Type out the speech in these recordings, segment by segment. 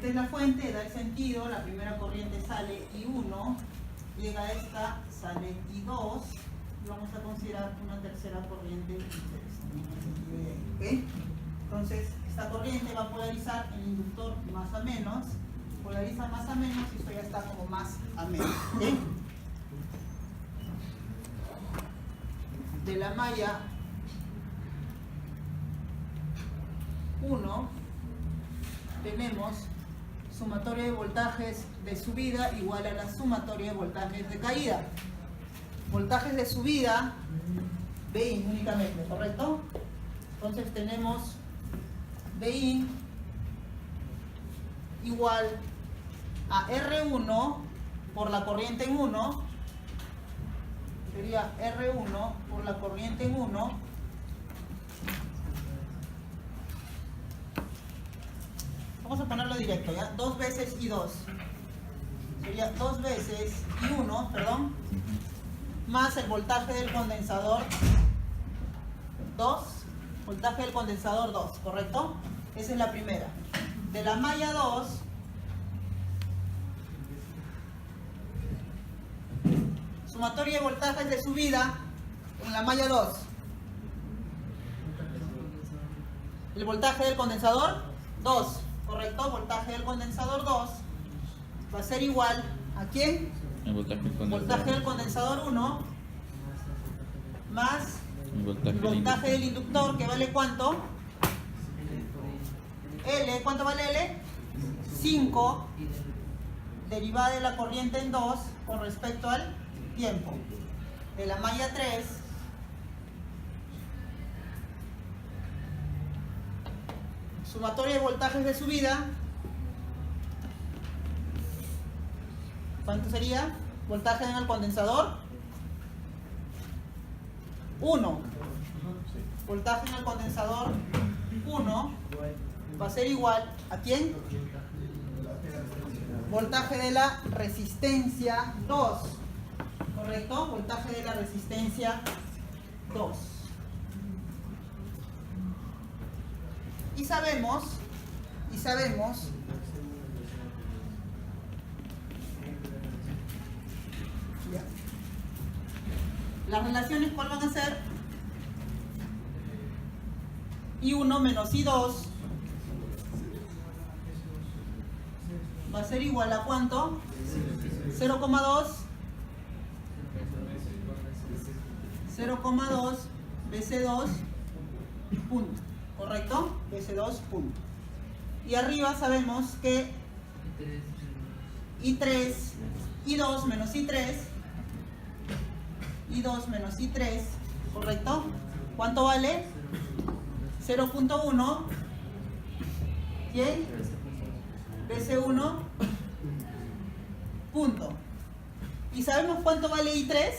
Esta es la fuente, da el sentido, la primera corriente sale I1, llega a esta, sale I2, y vamos a considerar una tercera corriente I3. ¿Okay? Entonces, esta corriente va a polarizar el inductor más a menos, polariza más a menos y esto ya está como más a menos. ¿Okay? De la malla 1 tenemos sumatoria de voltajes de subida igual a la sumatoria de voltajes de caída. Voltajes de subida, VI únicamente, ¿correcto? Entonces tenemos VI igual a R1 por la corriente en 1, sería R1 por la corriente en 1, vamos a ponerlo directo, ¿ya? 2 veces I2. Sería 2 veces I1, perdón, más el voltaje del condensador 2, voltaje del condensador 2, ¿correcto? Esa es la primera. De la malla 2, sumatoria de voltajes de subida en la malla 2. El voltaje del condensador 2. ¿Correcto? Voltaje del condensador 2 va a ser igual ¿a quién? El voltaje del condensador 1 más el voltaje del inductor, que vale ¿cuánto? L, ¿cuánto vale L? 5 derivada de la corriente en 2 con respecto al tiempo. De la malla 3 sumatoria de voltajes de subida, ¿cuánto sería? Voltaje en el condensador 1, voltaje en el condensador 1 va a ser igual ¿a quién? Voltaje de la resistencia 2, ¿correcto? Voltaje de la resistencia 2. Y sabemos ya. Las relaciones, ¿cuál van a ser? I1 menos I2 va a ser igual a ¿cuánto? 0,2 BC2 punto, ¿correcto? BC2 punto. Y arriba sabemos que I3, I2 menos I3, ¿correcto? ¿Cuánto vale? 0.1. ¿Bien? BC1 punto. ¿Y sabemos cuánto vale I3?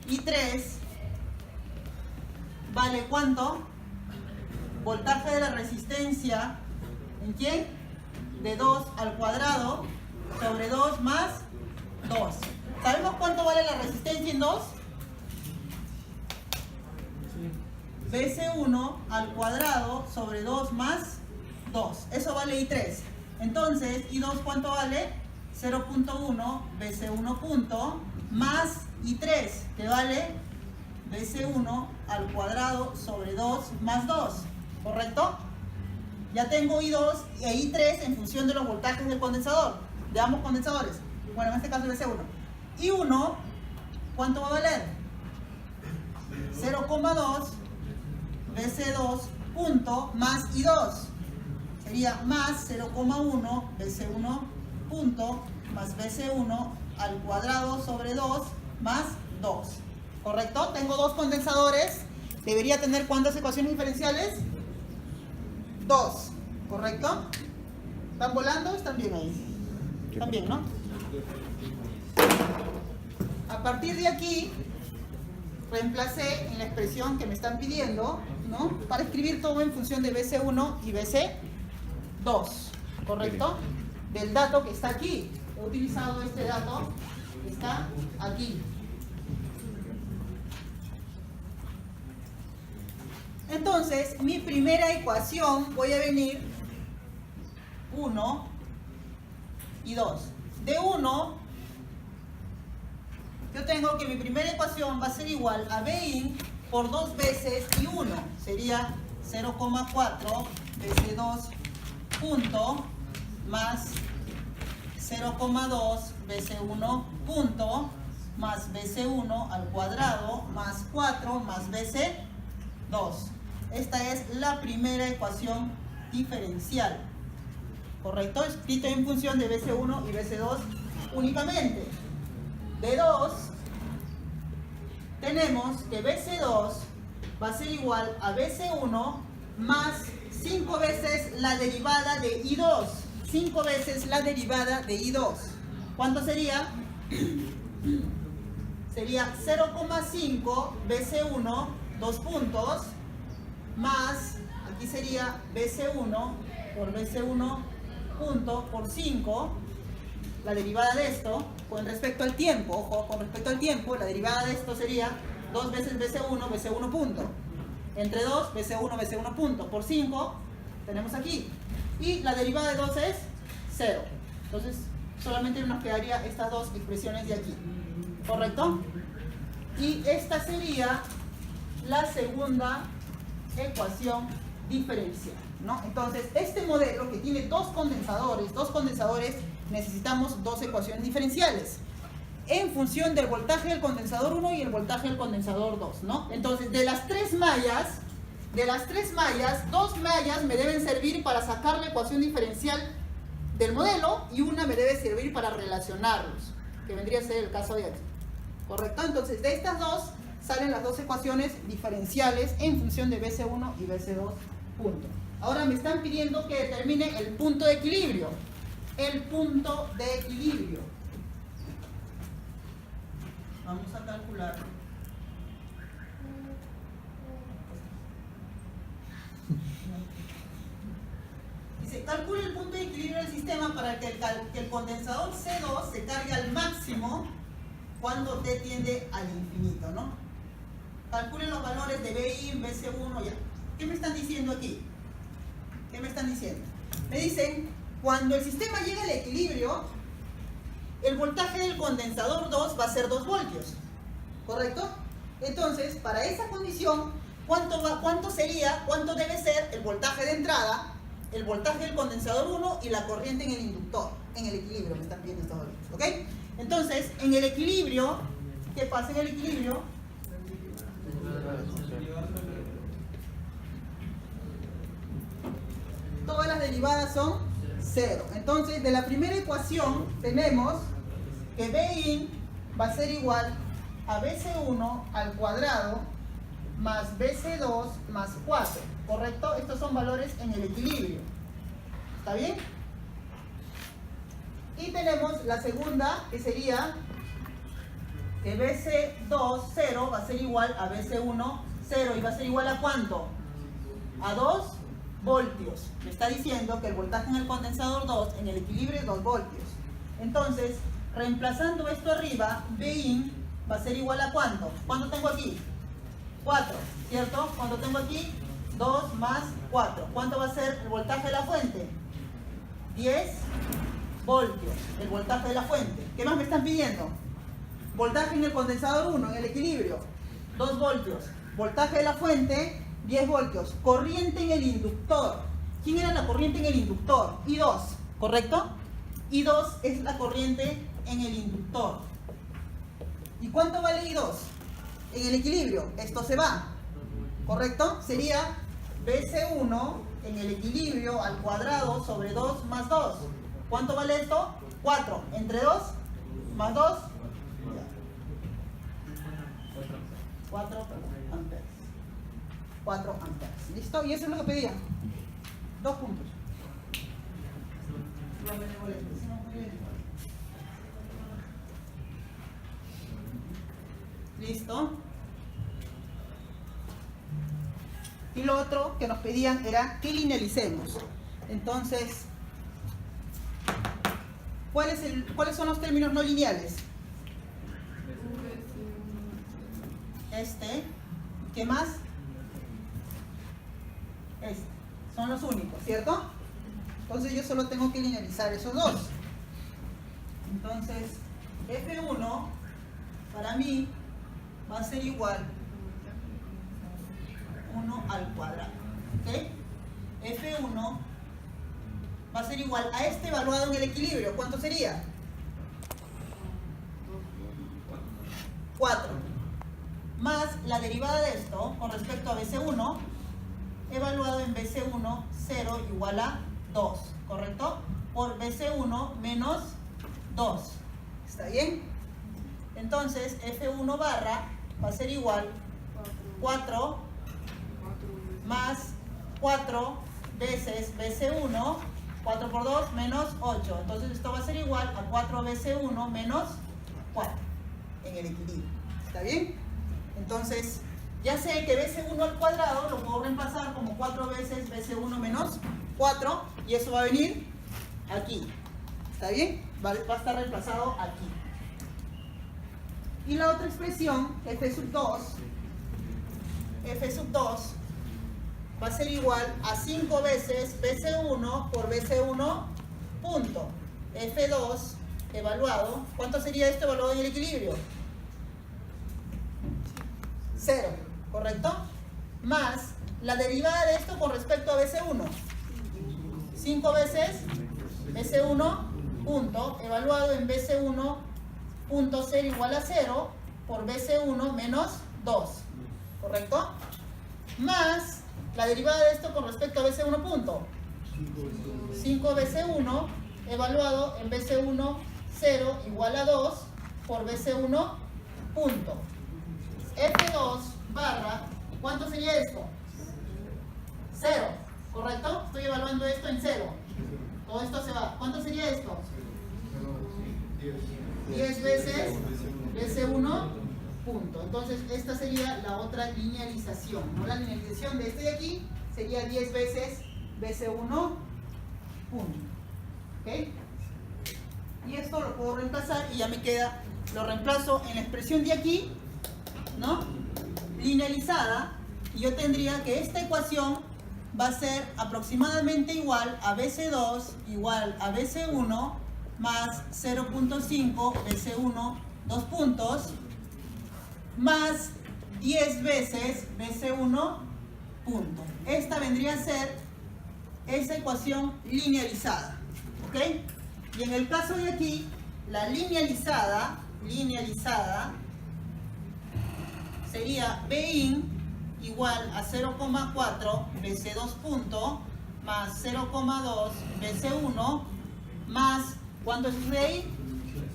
I3 vale ¿cuánto? Voltaje de la resistencia, ¿en quién? De 2 al cuadrado sobre 2 más 2. ¿Sabemos cuánto vale la resistencia en 2? BC1 al cuadrado sobre 2 más 2. Eso vale I3. Entonces, I2 ¿cuánto vale? 0.1 BC1 punto más I3, que vale BC1 al cuadrado sobre 2 más 2. ¿Correcto? Ya tengo I2 e I3 en función de los voltajes del condensador, de ambos condensadores. Bueno, en este caso BC1. I1, ¿cuánto va a valer? 0,2 BC2 punto más I2. Sería más 0,1 BC1 punto más BC1 al cuadrado sobre 2 más 2. ¿Correcto? Tengo dos condensadores. Debería tener ¿cuántas ecuaciones diferenciales? 2. ¿Correcto? ¿Están volando? ¿Están bien ahí? ¿Están bien, no? A partir de aquí, reemplacé en la expresión que me están pidiendo, ¿no? Para escribir todo en función de BC1 y BC2. ¿Correcto? Del dato que está aquí. He utilizado este dato que está aquí. Entonces, mi primera ecuación, voy a venir 1 y 2. De 1, yo tengo que mi primera ecuación va a ser igual a Bin por 2 veces y 1. Sería 0,4 BC2 punto más 0,2 BC1 punto más BC1 al cuadrado más 4 más BC2. Esta es la primera ecuación diferencial. ¿Correcto? Escrito en función de BC1 y BC2 únicamente. De 2, tenemos que BC2 va a ser igual a BC1 más 5 veces la derivada de I2. 5 veces la derivada de I2. ¿Cuánto sería? Sería 0,5 BC1, 2 puntos, más, aquí sería BC1 por BC1 punto por 5, la derivada de esto, con respecto al tiempo, ojo, con respecto al tiempo, la derivada de esto sería 2 veces BC1, BC1 punto. Entre 2, BC1, BC1 punto. Por 5, tenemos aquí. Y la derivada de 2 es 0. Entonces, solamente nos quedaría estas dos expresiones de aquí. ¿Correcto? Y esta sería la segunda ecuación diferencial, ¿no? Entonces, este modelo que tiene dos condensadores, necesitamos dos ecuaciones diferenciales en función del voltaje del condensador 1 y el voltaje del condensador 2, ¿no? Entonces, de las tres mallas, dos mallas me deben servir para sacar la ecuación diferencial del modelo y una me debe servir para relacionarlos, que vendría a ser el caso de aquí. ¿Correcto? Entonces, de estas dos salen las dos ecuaciones diferenciales en función de BC1 y BC2 punto. Ahora me están pidiendo que determine el punto de equilibrio. El punto de equilibrio. Vamos a calcular. Dice, calcula el punto de equilibrio del sistema para que el condensador C2 se cargue al máximo cuando T tiende al infinito, ¿no? Calculen los valores de BI, BC1, ya. ¿Qué me están diciendo aquí? ¿Qué me están diciendo? Me dicen, cuando el sistema llegue al equilibrio, el voltaje del condensador 2 va a ser 2 voltios. ¿Correcto? Entonces, para esa condición, ¿cuánto debe ser el voltaje de entrada, el voltaje del condensador 1 y la corriente en el inductor? En el equilibrio me están pidiendo estos valores, ¿ok? Entonces, en el equilibrio, ¿qué pasa en el equilibrio? Todas las derivadas son 0. Entonces, de la primera ecuación tenemos que Bin va a ser igual a BC1 al cuadrado más BC2 más 4. ¿Correcto? Estos son valores en el equilibrio. ¿Está bien? Y tenemos la segunda, que sería que BC2, 0, va a ser igual a BC1, 0. ¿Y va a ser igual a cuánto? A 2 voltios. Me está diciendo que el voltaje en el condensador 2, en el equilibrio, es 2 voltios. Entonces, reemplazando esto arriba, Bin va a ser igual a ¿cuánto? ¿Cuánto tengo aquí? 4, ¿cierto? ¿Cuánto tengo aquí? 2 más 4. ¿Cuánto va a ser el voltaje de la fuente? 10 voltios, el voltaje de la fuente. ¿Qué más me están pidiendo? Voltaje en el condensador 1, en el equilibrio, 2 voltios. Voltaje de la fuente, 10 voltios. Corriente en el inductor. ¿Quién era la corriente en el inductor? I2, ¿correcto? I2 es la corriente en el inductor. ¿Y cuánto vale I2? En el equilibrio, esto se va, ¿correcto? Sería BC1 en el equilibrio al cuadrado sobre 2 más 2. ¿Cuánto vale esto? 4. Entre 2 más 2. 4 amperes. 4 amperes. ¿Listo? Y eso es lo que pedía. 2 puntos. ¿Listo? Y lo otro que nos pedían era que linealicemos. Entonces, ¿cuáles son los términos no lineales? Este. ¿Qué más? 'Son los únicos, ¿cierto? Entonces yo solo tengo que linealizar esos dos. Entonces, F1 para mí va a ser igual 1 al cuadrado. ¿Ok? F1 va a ser igual a este evaluado en el equilibrio. ¿Cuánto sería? 4. Más la derivada de esto con respecto a BC1, evaluado en BC1, 0 igual a 2. ¿Correcto? Por BC1 menos 2. ¿Está bien? Entonces, F1 barra va a ser igual 4 más 4 veces BC1, 4 por 2 menos 8. Entonces esto va a ser igual a 4 BC1 menos 4 en el equilibrio. ¿Está bien? Entonces, ya sé que BC1 al cuadrado lo puedo reemplazar como 4 veces BC1 menos 4 y eso va a venir aquí. ¿Está bien? Va a estar reemplazado aquí. Y la otra expresión, F sub 2, va a ser igual a 5 veces BC1 por BC1 punto. F2 evaluado, ¿cuánto sería esto evaluado en el equilibrio? 0, ¿correcto? Más la derivada de esto con respecto a BC1. 5 veces BC1 punto evaluado en BC1 punto ser igual a 0 por BC1 menos 2, ¿correcto? Más la derivada de esto con respecto a BC1 punto. 5 BC1 evaluado en BC1 0 igual a 2 por BC1 punto. F2 barra, ¿cuánto sería esto? 0, ¿correcto? Estoy evaluando esto en 0. Todo esto se va. ¿Cuánto sería esto? 10 veces BC1 punto. Entonces esta sería la otra linealización, ¿no? La linealización de este de aquí sería 10 veces BC1 punto. ¿Ok? Y esto lo puedo reemplazar y ya me queda, lo reemplazo en la expresión de aquí, ¿no? Linealizada, y yo tendría que esta ecuación va a ser aproximadamente igual a BC2 igual a BC1 más 0.5 BC1 2 puntos más 10 veces BC1 punto. Esta vendría a ser esa ecuación linealizada, ¿ok? Y en el caso de aquí, la linealizada sería Bin igual a 0,4 BC2 punto más 0,2 BC1 más, ¿cuánto es ahí?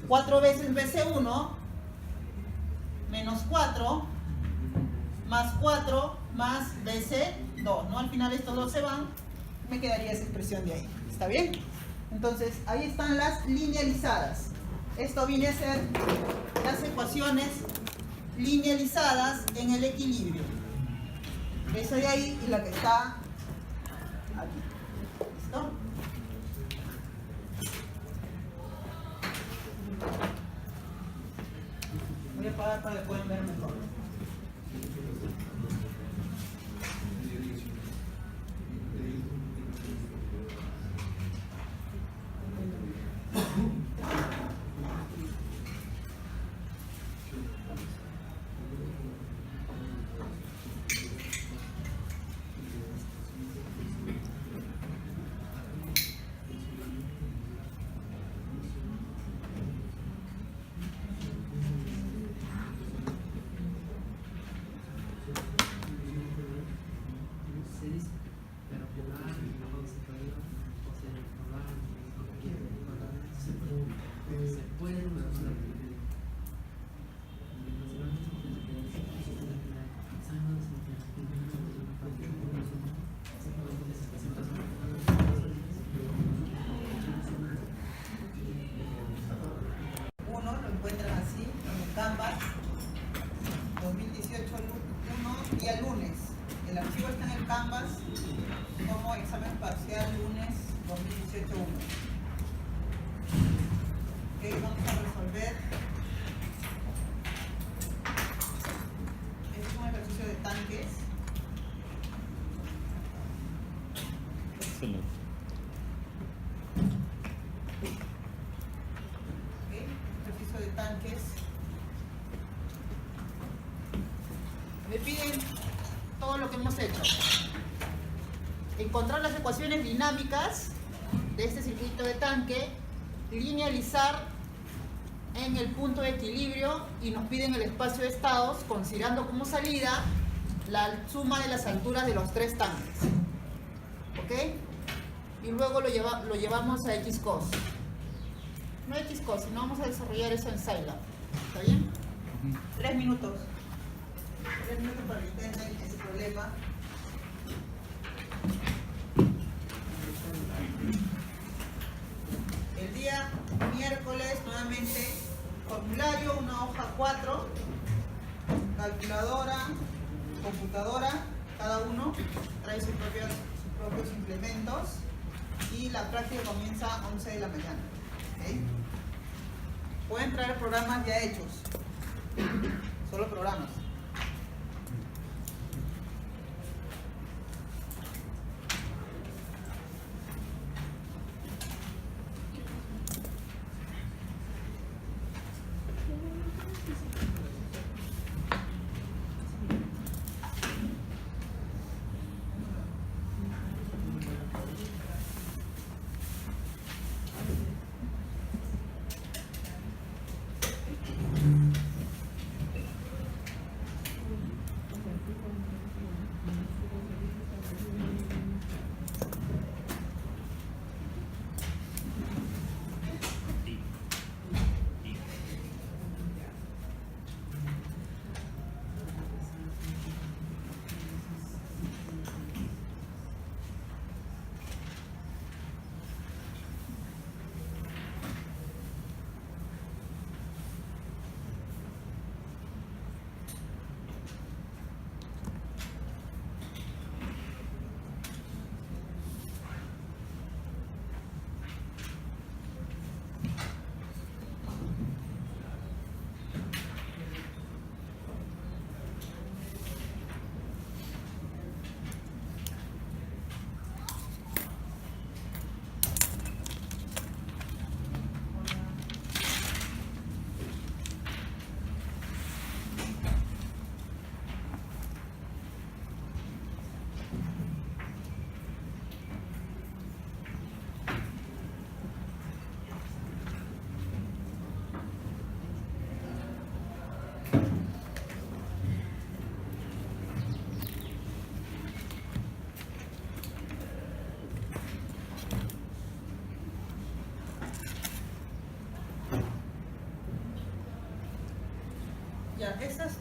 4 veces BC1 menos 4 más 4 más BC2, ¿no? Al final estos dos se van, me quedaría esa expresión de ahí. ¿Está bien? Entonces, ahí están las linealizadas. Esto viene a ser las ecuaciones linealizadas en el equilibrio. Esa de ahí y la que está aquí. ¿Listo? Voy a apagar para que puedan ver mejor. Canvas 2018 1 día lunes. El archivo está en el Canvas como examen parcial lunes 2018 1. Ok, vamos a resolver. Este es un ejercicio de tanques. Excelente. encontrar las ecuaciones dinámicas de este circuito de tanque, linealizar en el punto de equilibrio y nos piden el espacio de estados considerando como salida la suma de las alturas de los tres tanques. ¿Ok? Y luego lo llevamos a Xcos. No Xcos, sino vamos a desarrollar eso en Scilab. ¿Está bien? 3 minutos. 3 minutos para que entiendan ese problema. El día miércoles, nuevamente, formulario, una hoja 4, calculadora, computadora, cada uno trae sus propios implementos y la práctica comienza a 11 de la mañana. ¿Okay? Pueden traer programas ya hechos, solo programas. Ya, estas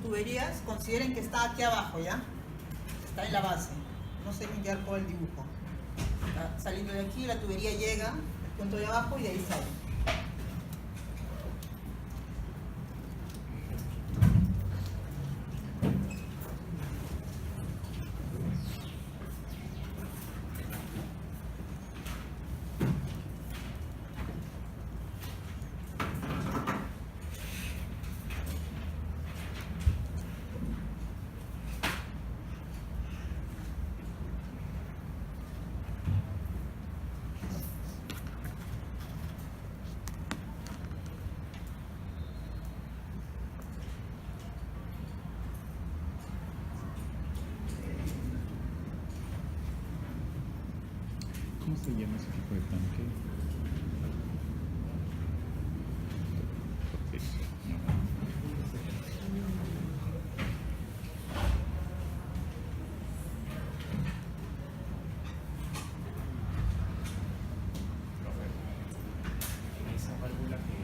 tuberías consideren que está aquí abajo, ¿ya? Está en la base. No sé guiar por el dibujo. Está saliendo de aquí, la tubería llega al punto de abajo y de ahí sale. ¿Cómo se llama ese tipo de tanque? Esa válvula que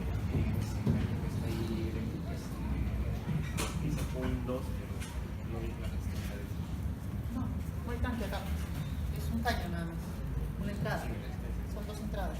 está ahí, dice point 2, pero no hay la gestión de eso. No, no hay tanque acá. Es un caño nada más. Una entrada. Son dos entradas.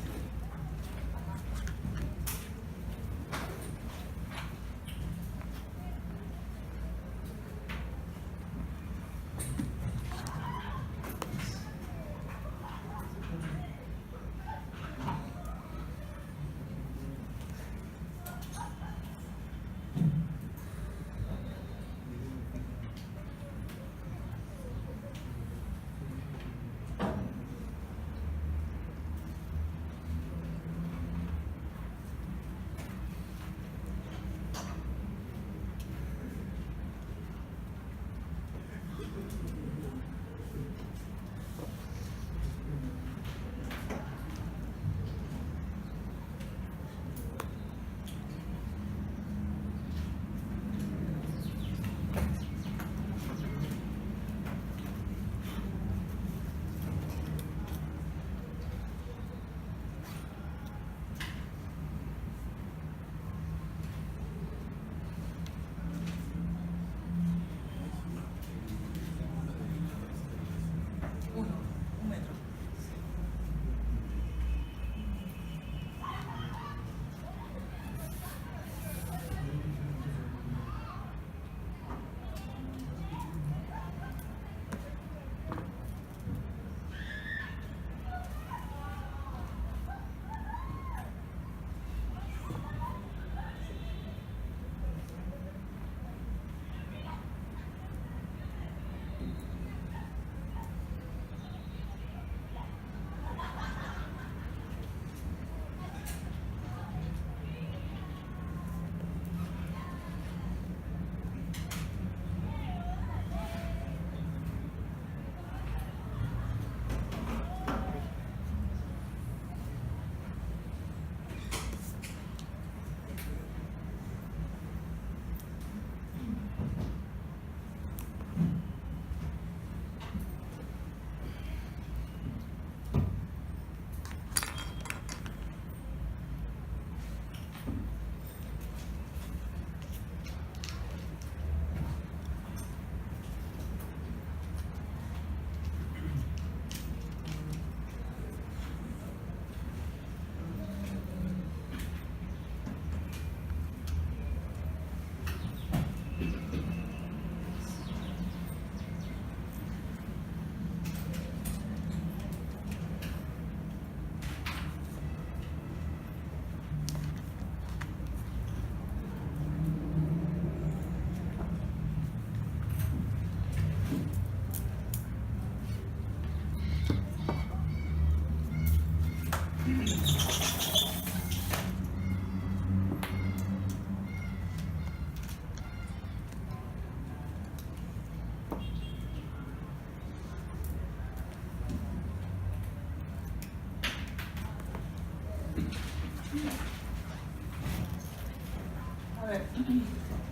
A ver,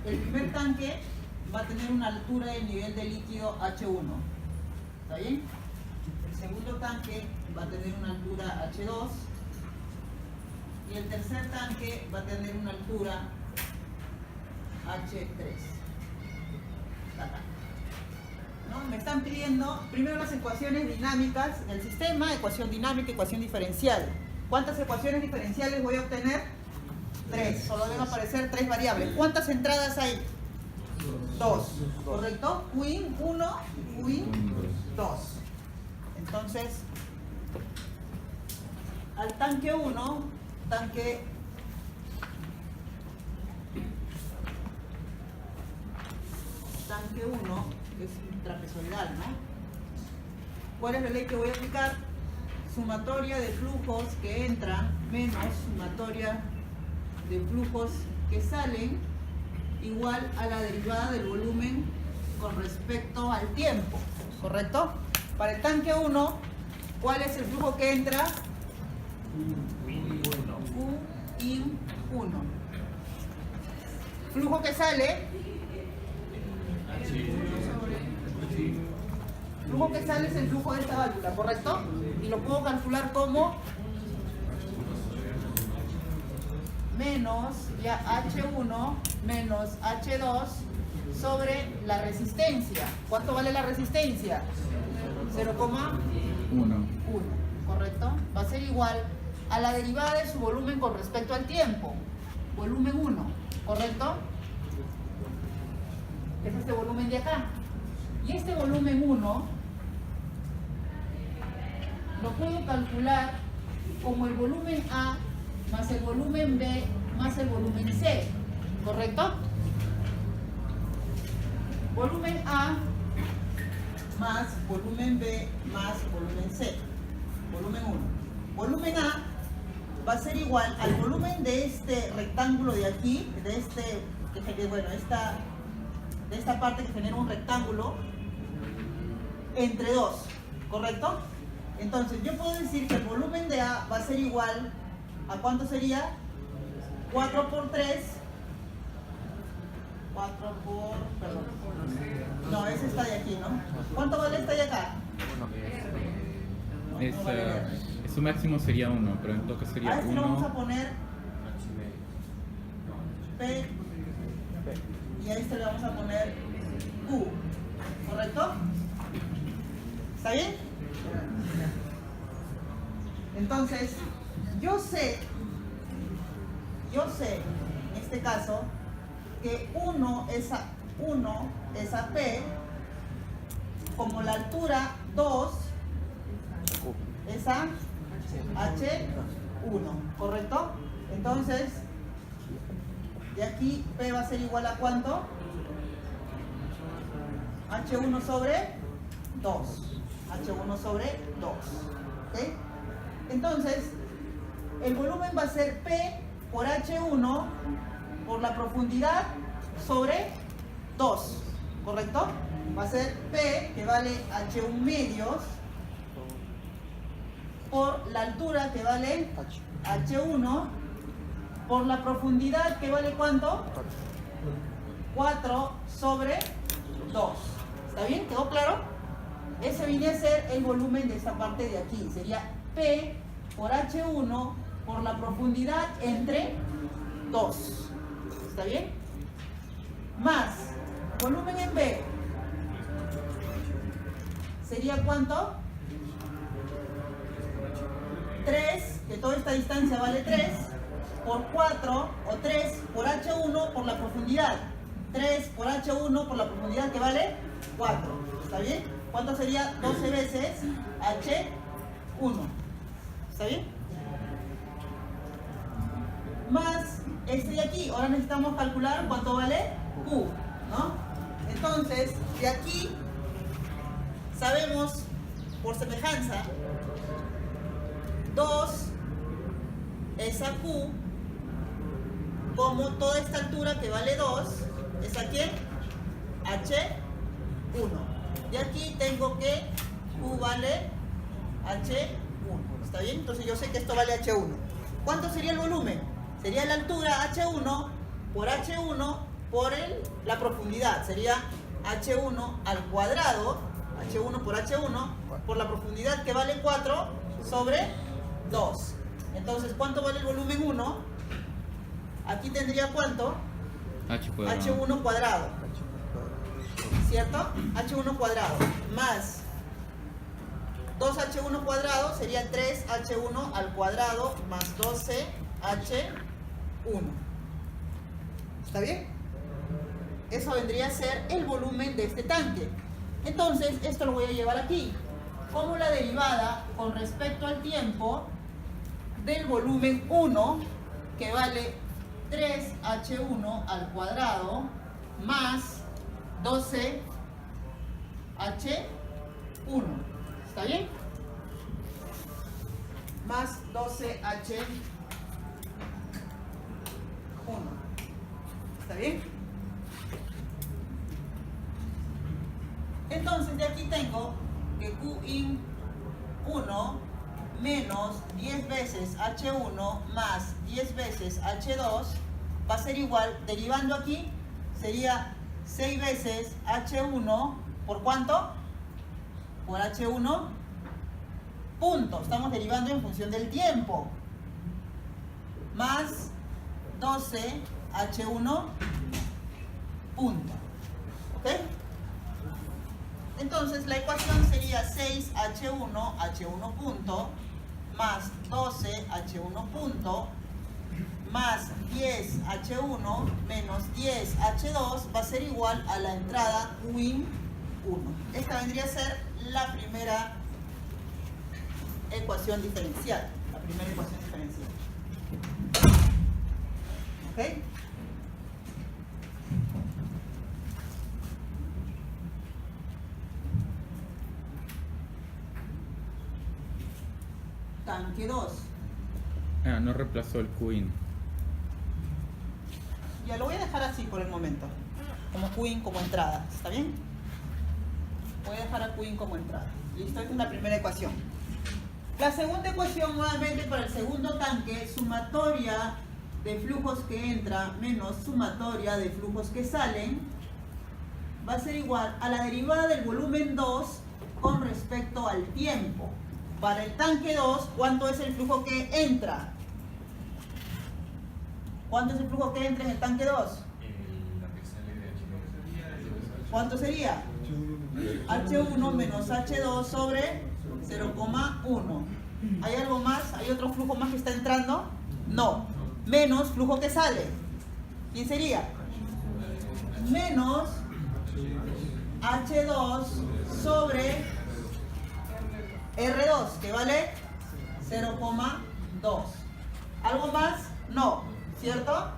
el primer tanque va a tener una altura del nivel de líquido H1. ¿Está bien? El segundo tanque va a tener una altura H2. Y el tercer tanque va a tener una altura H3. Acá. ¿No? Me están pidiendo primero las ecuaciones dinámicas del sistema, ecuación dinámica, ecuación diferencial. ¿Cuántas ecuaciones diferenciales voy a obtener? 3. Solo deben aparecer 3 variables. ¿Cuántas entradas hay? 2. ¿Correcto? Qin 1, Qin 2. Entonces, al tanque 1, tanque tanque 1 es trapezoidal, ¿no? ¿Cuál es la ley que voy a aplicar? Sumatoria de flujos que entran menos sumatoria de flujos que salen igual a la derivada del volumen con respecto al tiempo, ¿correcto? Para el tanque 1, ¿cuál es el flujo que entra? Qin 1. Flujo que sale. Flujo que sale es el flujo de esta válvula, ¿correcto? Y lo puedo calcular como menos ya H1 menos H2 sobre la resistencia. ¿Cuánto vale la resistencia? 0,1, ¿correcto? Va a ser igual a la derivada de su volumen con respecto al tiempo. Volumen 1, ¿correcto? Es este volumen de acá. Y este volumen 1 lo puedo calcular como el volumen A más el volumen B más el volumen C, ¿correcto? Volumen A más volumen B más volumen C, volumen 1. Volumen A va a ser igual al volumen de este rectángulo de aquí, de esta parte que genera un rectángulo, entre 2, ¿correcto? Entonces yo puedo decir que el volumen de A va a ser igual a ¿cuánto sería? 4 por 3. 4 por... perdón. No, ese está de aquí, ¿no? ¿Cuánto vale esta de acá? Su máximo sería 1, pero en todo caso sería A este le vamos a 1. poner P y a este le vamos a poner Q, ¿correcto? ¿Está bien? Entonces, yo sé en este caso que 1 es a P, como la altura 2 es a H1, ¿correcto? Entonces, de aquí P va a ser igual a ¿cuánto? H1 sobre 2. H1 sobre 2. ¿Ok? Entonces, el volumen va a ser P por H1 por la profundidad sobre 2. ¿Correcto? Va a ser P, que vale H1 medios, por la altura, que vale H1, por la profundidad, que vale ¿cuánto? 4 sobre 2. ¿Está bien? ¿Quedó claro? Ese viene a ser el volumen de esta parte de aquí. Sería P por H1 por la profundidad entre 2. ¿Está bien? Más volumen en B. ¿Sería cuánto? 3, que toda esta distancia vale 3, por 4, o 3 por H1 por la profundidad. 3 por H1 por la profundidad, que vale 4. ¿Está bien? ¿Cuánto sería 12 veces H1? ¿Está bien? Más este de aquí. Ahora necesitamos calcular cuánto vale Q, ¿no? Entonces, de aquí sabemos por semejanza 2 esa Q, como toda esta altura que vale 2, ¿es a quién? H1. De aquí tengo que Q vale H1. ¿Está bien? Entonces yo sé que esto vale H1. ¿Cuánto sería el volumen? Sería la altura H1 por H1 por la profundidad. Sería H1 al cuadrado, H1 por la profundidad que vale 4 sobre 2. Entonces, ¿cuánto vale el volumen 1? Aquí tendría ¿cuánto? H cuadrado. H1 cuadrado. ¿Cierto? H1 cuadrado más 2H1 cuadrado sería 3H1 al cuadrado más 12H1. ¿Está bien? Eso vendría a ser el volumen de este tanque. Entonces, esto lo voy a llevar aquí. Como la derivada con respecto al tiempo del volumen 1, que vale 3H1 al cuadrado más 12H1. ¿Está bien? Más 12H1. ¿Está bien? Entonces de aquí tengo que Qin 1 menos 10 veces H1 más 10 veces H2 va a ser igual, derivando aquí, sería 6 veces H1 ¿por cuánto? Por H1 punto. Estamos derivando en función del tiempo. Más 12 H1 punto. ¿Ok? Entonces la ecuación sería 6H1 H1 punto más 12H1 punto más 10H1 menos 10H2 va a ser igual a la entrada Qin 1. Esta vendría a ser la primera ecuación diferencial. La primera ecuación diferencial. ¿Ok? Tanque 2. Ah, no reemplazó el Qin. Ya lo voy a dejar así por el momento. Como Qin como entrada. ¿Está bien? Voy a dejar a Qin como entrada. Listo, esta es la primera ecuación. La segunda ecuación, nuevamente para el segundo tanque, sumatoria de flujos que entran menos sumatoria de flujos que salen, va a ser igual a la derivada del volumen 2 con respecto al tiempo. Para el tanque 2, ¿cuánto es el flujo que entra? ¿Cuánto es el flujo que entra en el tanque 2? La que sale de H2. ¿Cuánto sería? H1 menos H2 sobre 0,1. ¿Hay algo más? ¿Hay otro flujo más que está entrando? No. Menos flujo que sale. ¿Quién sería? Menos H2 sobre R2, que vale 0,2. ¿Algo más? No, ¿cierto?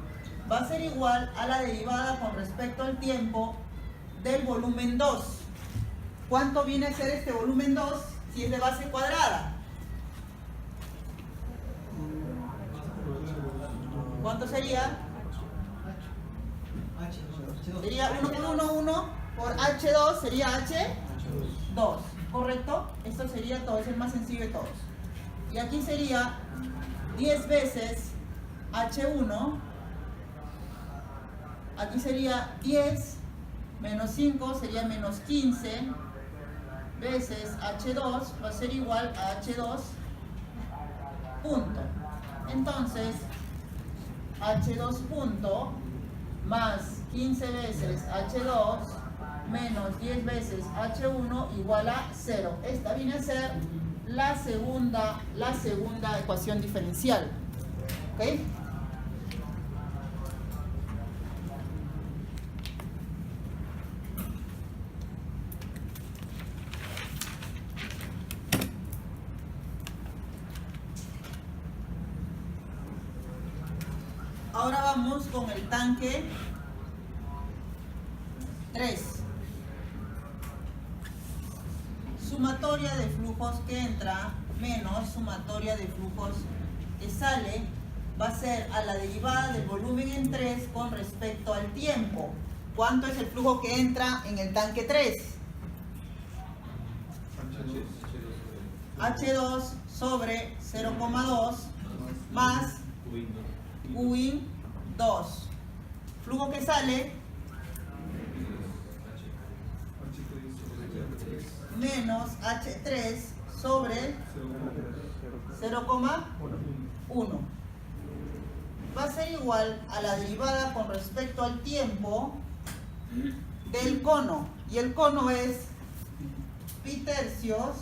Va a ser igual a la derivada con respecto al tiempo del volumen 2. ¿Cuánto viene a ser este volumen 2 si es de base cuadrada? ¿Cuánto sería? Sería 1 por 1, 1 por H2 sería H2. ¿Correcto? Esto sería todo, es el más sencillo de todos. Y aquí sería 10 veces H1. Aquí sería 10 menos 5 sería menos 15 veces H2 va a ser igual a H2 punto. Entonces, H2 punto más 15 veces H2 menos 10 veces H1 igual a 0. Esta viene a ser la segunda ecuación diferencial. ¿Ok? Ahora vamos con el tanque 3. Sumatoria de flujos que entra menos sumatoria de flujos que sale va a ser a la derivada del volumen en 3 con respecto al tiempo. ¿Cuánto es el flujo que entra en el tanque 3? H2 sobre 0,2 más Qin 2. Flujo que sale menos H3 sobre 0,1. Va a ser igual a la derivada con respecto al tiempo del cono. Y el cono es pi tercios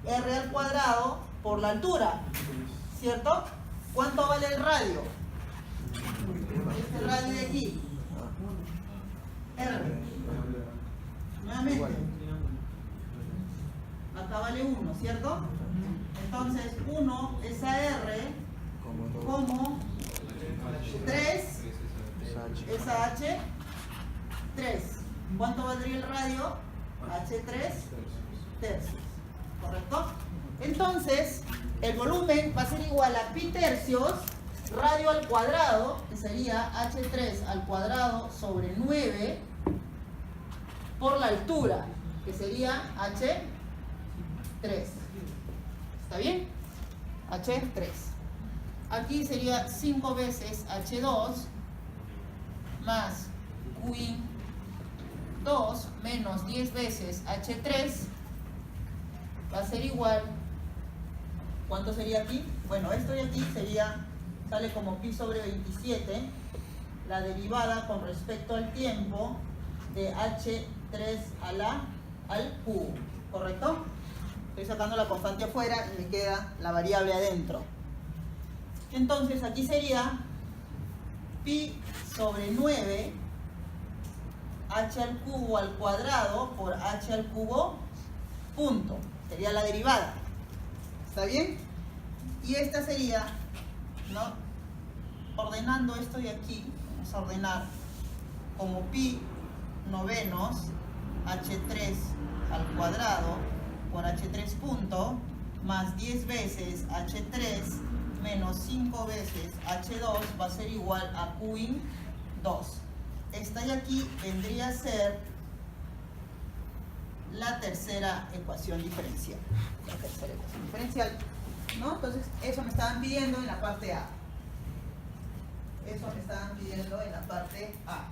r al cuadrado por la altura, ¿cierto? ¿Cuánto vale el radio? Este radio de aquí, r. Nuevamente, acá vale 1, ¿cierto? Entonces 1 es a r como 3 es a h 3. ¿Cuánto valdría el radio? h3 tercios, ¿correcto? Entonces el volumen va a ser igual a pi tercios radio al cuadrado, que sería h3 al cuadrado sobre 9 por la altura, que sería h3. ¿Está bien? h3. Aquí sería 5 veces h2 más Qin 2 menos 10 veces h3 va a ser igual. ¿Cuánto sería aquí? Bueno, esto de aquí sería, sale como pi sobre 27, la derivada con respecto al tiempo de h3 al cubo, ¿correcto? Estoy sacando la constante afuera y me queda la variable adentro. Entonces aquí sería pi sobre 9 h al cubo al cuadrado por h al cubo punto. Sería la derivada. ¿Está bien? Y esta sería, ¿no? Ordenando esto de aquí, vamos a ordenar como pi novenos h3 al cuadrado por h3 punto más 10 veces h3 menos 5 veces h2 va a ser igual a Qin 2. Esta de aquí vendría a ser la tercera ecuación diferencial. La tercera ecuación diferencial, ¿no? Entonces, eso me estaban pidiendo en la parte A. Eso me estaban pidiendo en la parte A.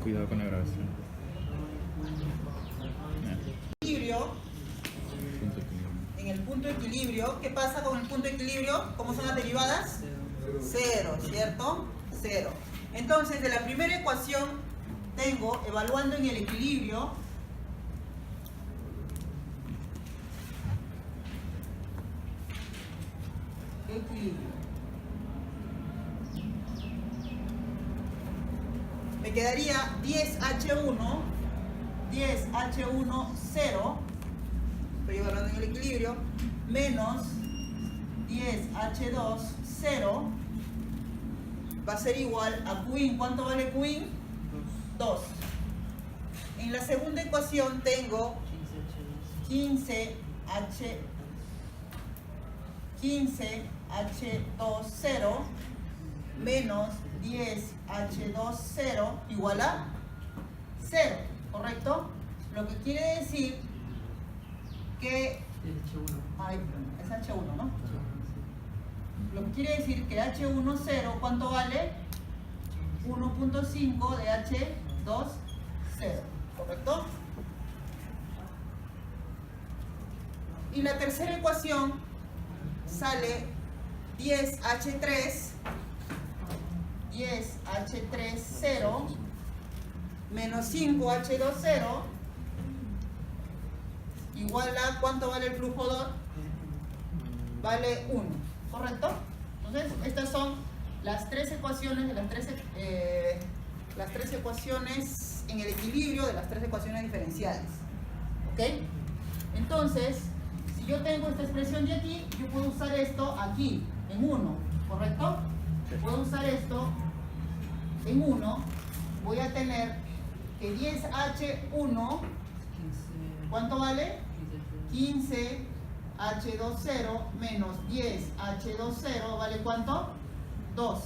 Cuidado con la grabación. Equilibrio. En el punto de equilibrio, ¿qué pasa con el punto de equilibrio? ¿Cómo son las derivadas? Cero, ¿cierto? Cero. Entonces, de la primera ecuación tengo, evaluando en el equilibrio, me quedaría 10H1, 0, estoy evaluando en el equilibrio, menos 10H2, 0, va a ser igual a Qin. ¿Cuánto vale Qin? 2. En En la segunda ecuación tengo 15H20 menos 10H20 igual a 0, ¿correcto? Lo que quiere decir que... Ay, es H1, ¿no? Lo que quiere decir que H10, ¿cuánto vale? 1.5 de H20, ¿correcto? Y la tercera ecuación sale 10H30 menos 5H20 igual a, ¿cuánto vale el flujo 2? Vale 1, ¿correcto? Entonces, estas son las tres ecuaciones de las tres ecuaciones en el equilibrio de las tres ecuaciones diferenciales. ¿Ok? Entonces, si yo tengo esta expresión de aquí, yo puedo usar esto aquí, en 1, ¿correcto? Puedo usar esto en 1. Voy a tener que 10H1, ¿cuánto vale? 15H20 menos 10H20 vale ¿cuánto? 2,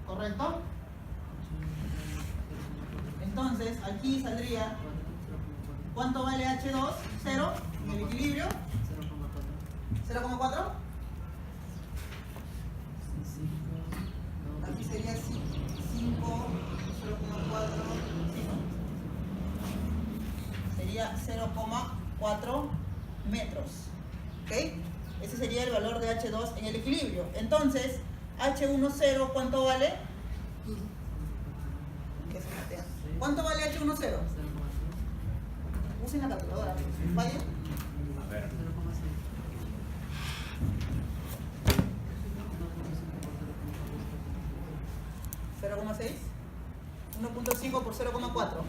¿correcto? Entonces, aquí saldría, ¿cuánto vale H2? 0, en el equilibrio. 0,4. Aquí sería 5, 0,4, sería 0,4 metros. ¿Ok? Ese sería el valor de H2 en el equilibrio. Entonces, H10, ¿cuánto vale? ¿Cuánto vale H10? Usen la calculadora. ¿Vaya? A ver. 0,6. 1.5 por 0,4.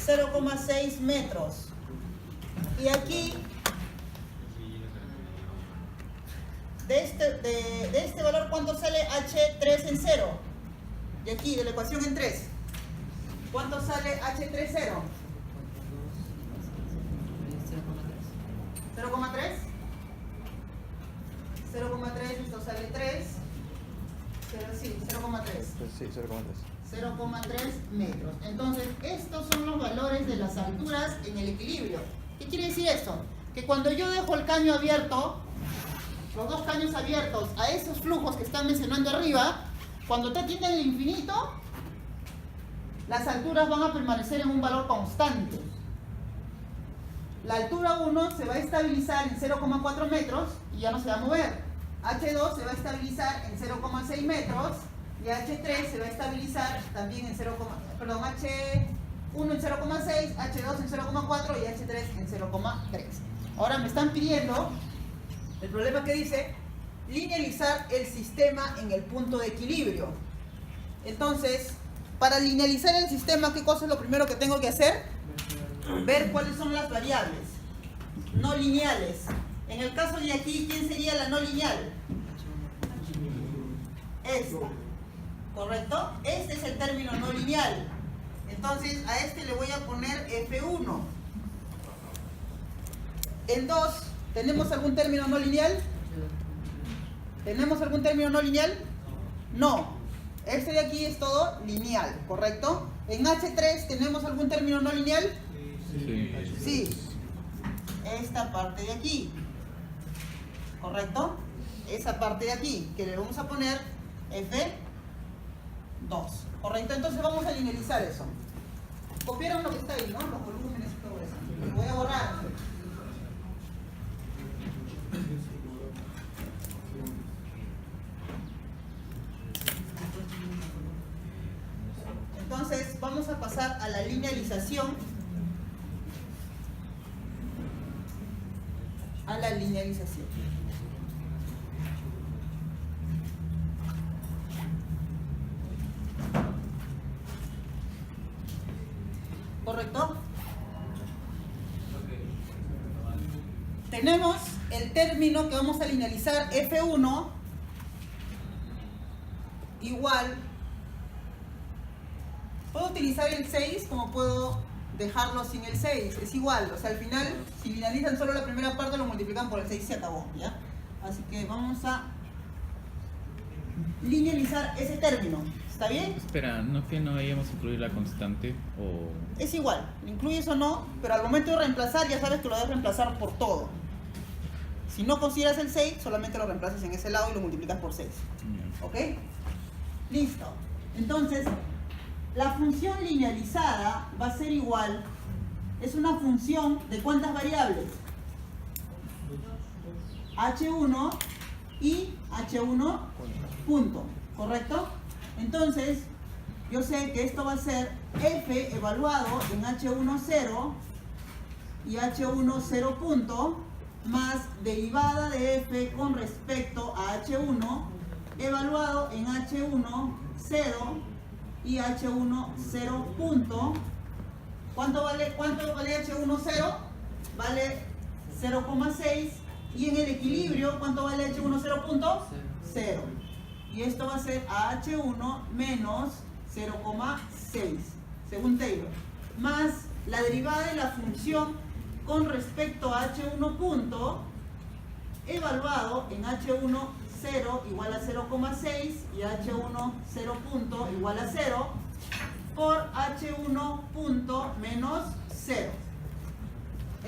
0,6 metros. Y aquí, de este valor, ¿cuánto sale H3 en 0? Y aquí, de la ecuación en 3, ¿cuánto sale H30? 0,3. 0,3, esto sale 3. Sí, 0,3. Sí, 0,3 metros. Entonces, estos son los valores de las alturas en el equilibrio. ¿Qué quiere decir esto? Que cuando yo dejo el caño abierto, los dos caños abiertos a esos flujos que están mencionando arriba, cuando te atienden el infinito, las alturas van a permanecer en un valor constante. La altura 1 se va a estabilizar en 0,4 metros y ya no se va a mover. H2 se va a estabilizar en 0,6 metros y H3 se va a estabilizar también en H1 en 0,6, H2 en 0,4 y H3 en 0,3. Ahora me están pidiendo, el problema que dice, linealizar el sistema en el punto de equilibrio. Entonces, para linealizar el sistema, ¿qué cosa es lo primero que tengo que hacer? Ver cuáles son las variables no lineales. En el caso de aquí, ¿quién sería la no lineal? Esta, ¿correcto? Este es el término no lineal. Entonces, a este le voy a poner F1. En 2, ¿tenemos algún término no lineal? ¿Tenemos algún término no lineal? No. Este de aquí es todo lineal, ¿correcto? En H3, ¿tenemos algún término no lineal? Sí. Esta parte de aquí, ¿correcto? Esa parte de aquí, que le vamos a poner F2, ¿correcto? Entonces vamos a linealizar eso. Copiaron lo que está ahí, ¿no? Los volúmenes y todo eso. Lo voy a borrar. Entonces vamos a pasar a la linealización. ¿Correcto? Tenemos el término que vamos a linealizar F1 igual Puedo utilizar el 6 como puedo dejarlo sin el 6. Es igual, o sea, al final, si linealizan solo la primera parte, lo multiplican por el 6 y se acabó, ¿ya? Así que vamos a linealizar ese término. ¿Está bien? Espera, ¿no que no vayamos a incluir la constante o...? Es igual, lo incluyes o no, pero al momento de reemplazar ya sabes que lo debes reemplazar por todo. Si no consideras el 6, solamente lo reemplazas en ese lado y lo multiplicas por 6. ¿Ok? Listo. Entonces, la función linealizada va a ser igual. Es una función de ¿cuántas variables? H1 y H1 punto. ¿Correcto? Entonces, yo sé que esto va a ser f evaluado en H1 0 y H1 0 punto más derivada de f con respecto a H1 evaluado en H1 0 y H1 0 punto. ¿Cuánto vale H1 0? Vale 0,6 y en el equilibrio, ¿cuánto vale H1 0 punto? 0. Y esto va a ser a H1 menos 0,6, según Taylor, más la derivada de la función con respecto a H1 punto, evaluado en H1 0 igual a 0,6 y H1 0 punto igual a 0, por H1 punto menos 0.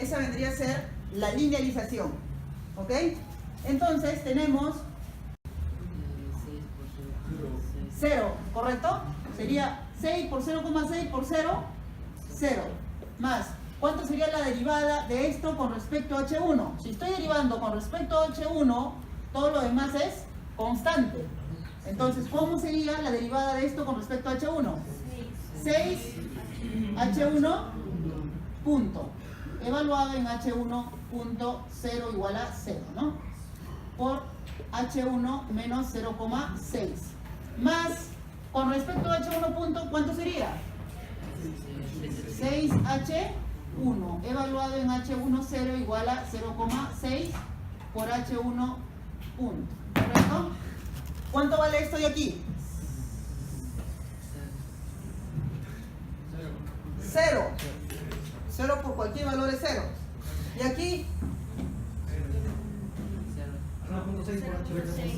Esa vendría a ser la linealización. ¿Ok? Entonces tenemos 0, ¿correcto? Sería 6 por 0,6 por 0, 0. Más, ¿cuánto sería la derivada de esto con respecto a H1? Si estoy derivando con respecto a H1, todo lo demás es constante. Entonces, ¿cómo sería la derivada de esto con respecto a H1? 6 H1 punto, evaluado en H1 punto 0 igual a 0, ¿no? Por H1 menos 0,6. Más, con respecto a H1 punto, ¿cuánto sería? 6H1, evaluado en H1 0 igual a 0,6 por H1 punto, ¿correcto? ¿Cuánto vale esto de aquí? 0. 0 por cualquier valor es 0. Y aquí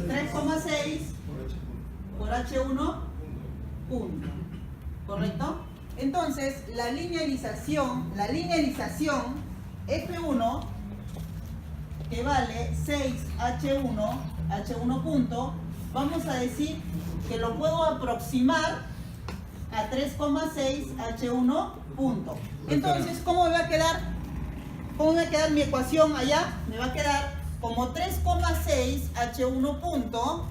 3,6 por H1 punto, ¿correcto? Entonces, la linealización F1, que vale 6H1, H1 punto, vamos a decir que lo puedo aproximar a 3,6 H1 punto. Entonces, ¿cómo me va a quedar? ¿Cómo me va a quedar mi ecuación allá? Me va a quedar como 3,6 H1 punto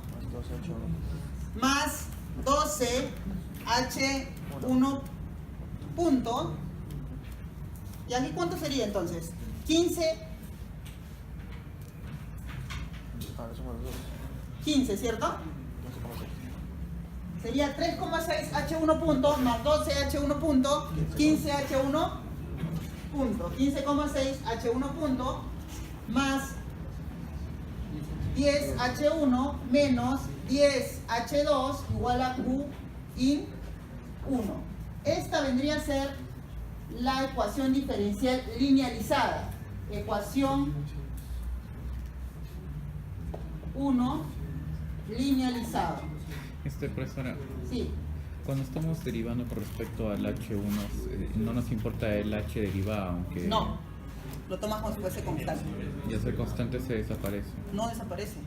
más 12 H1 punto. ¿Y aquí cuánto sería entonces? 15, ¿cierto? Sería 3,6 H1 punto más 12 H1 punto, 15 H1 punto, 15,6 H1 punto más 10 H1 menos 10 H2 igual a Q in 1. Esta vendría a ser la ecuación diferencial linealizada. Ecuación 1 linealizado. Profesora, Sí. cuando estamos derivando con respecto al H1, no nos importa el H derivado, aunque... No. Lo tomas como si fuese constante. Y al ser constante se desaparece. No desaparece.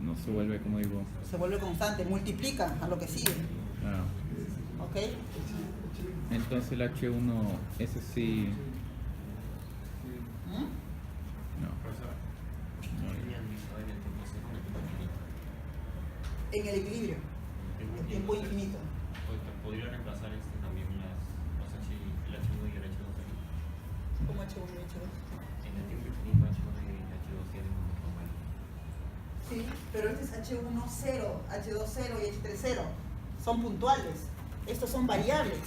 No se vuelve, como digo... Se vuelve constante. Multiplica a lo que sigue. Ah. ¿Ok? Entonces el H1, ese sí... ¿Mm? No. Profesor, En el equilibrio. El tiempo infinito. ¿Podría reemplazar también los H, el H1 y el H2 aquí? Como H1 y H2. En el tiempo infinito H1 y H2 tienen un normal. Sí, pero este es H1 0, H2 0 y H3 0. Son puntuales. Estos son variables.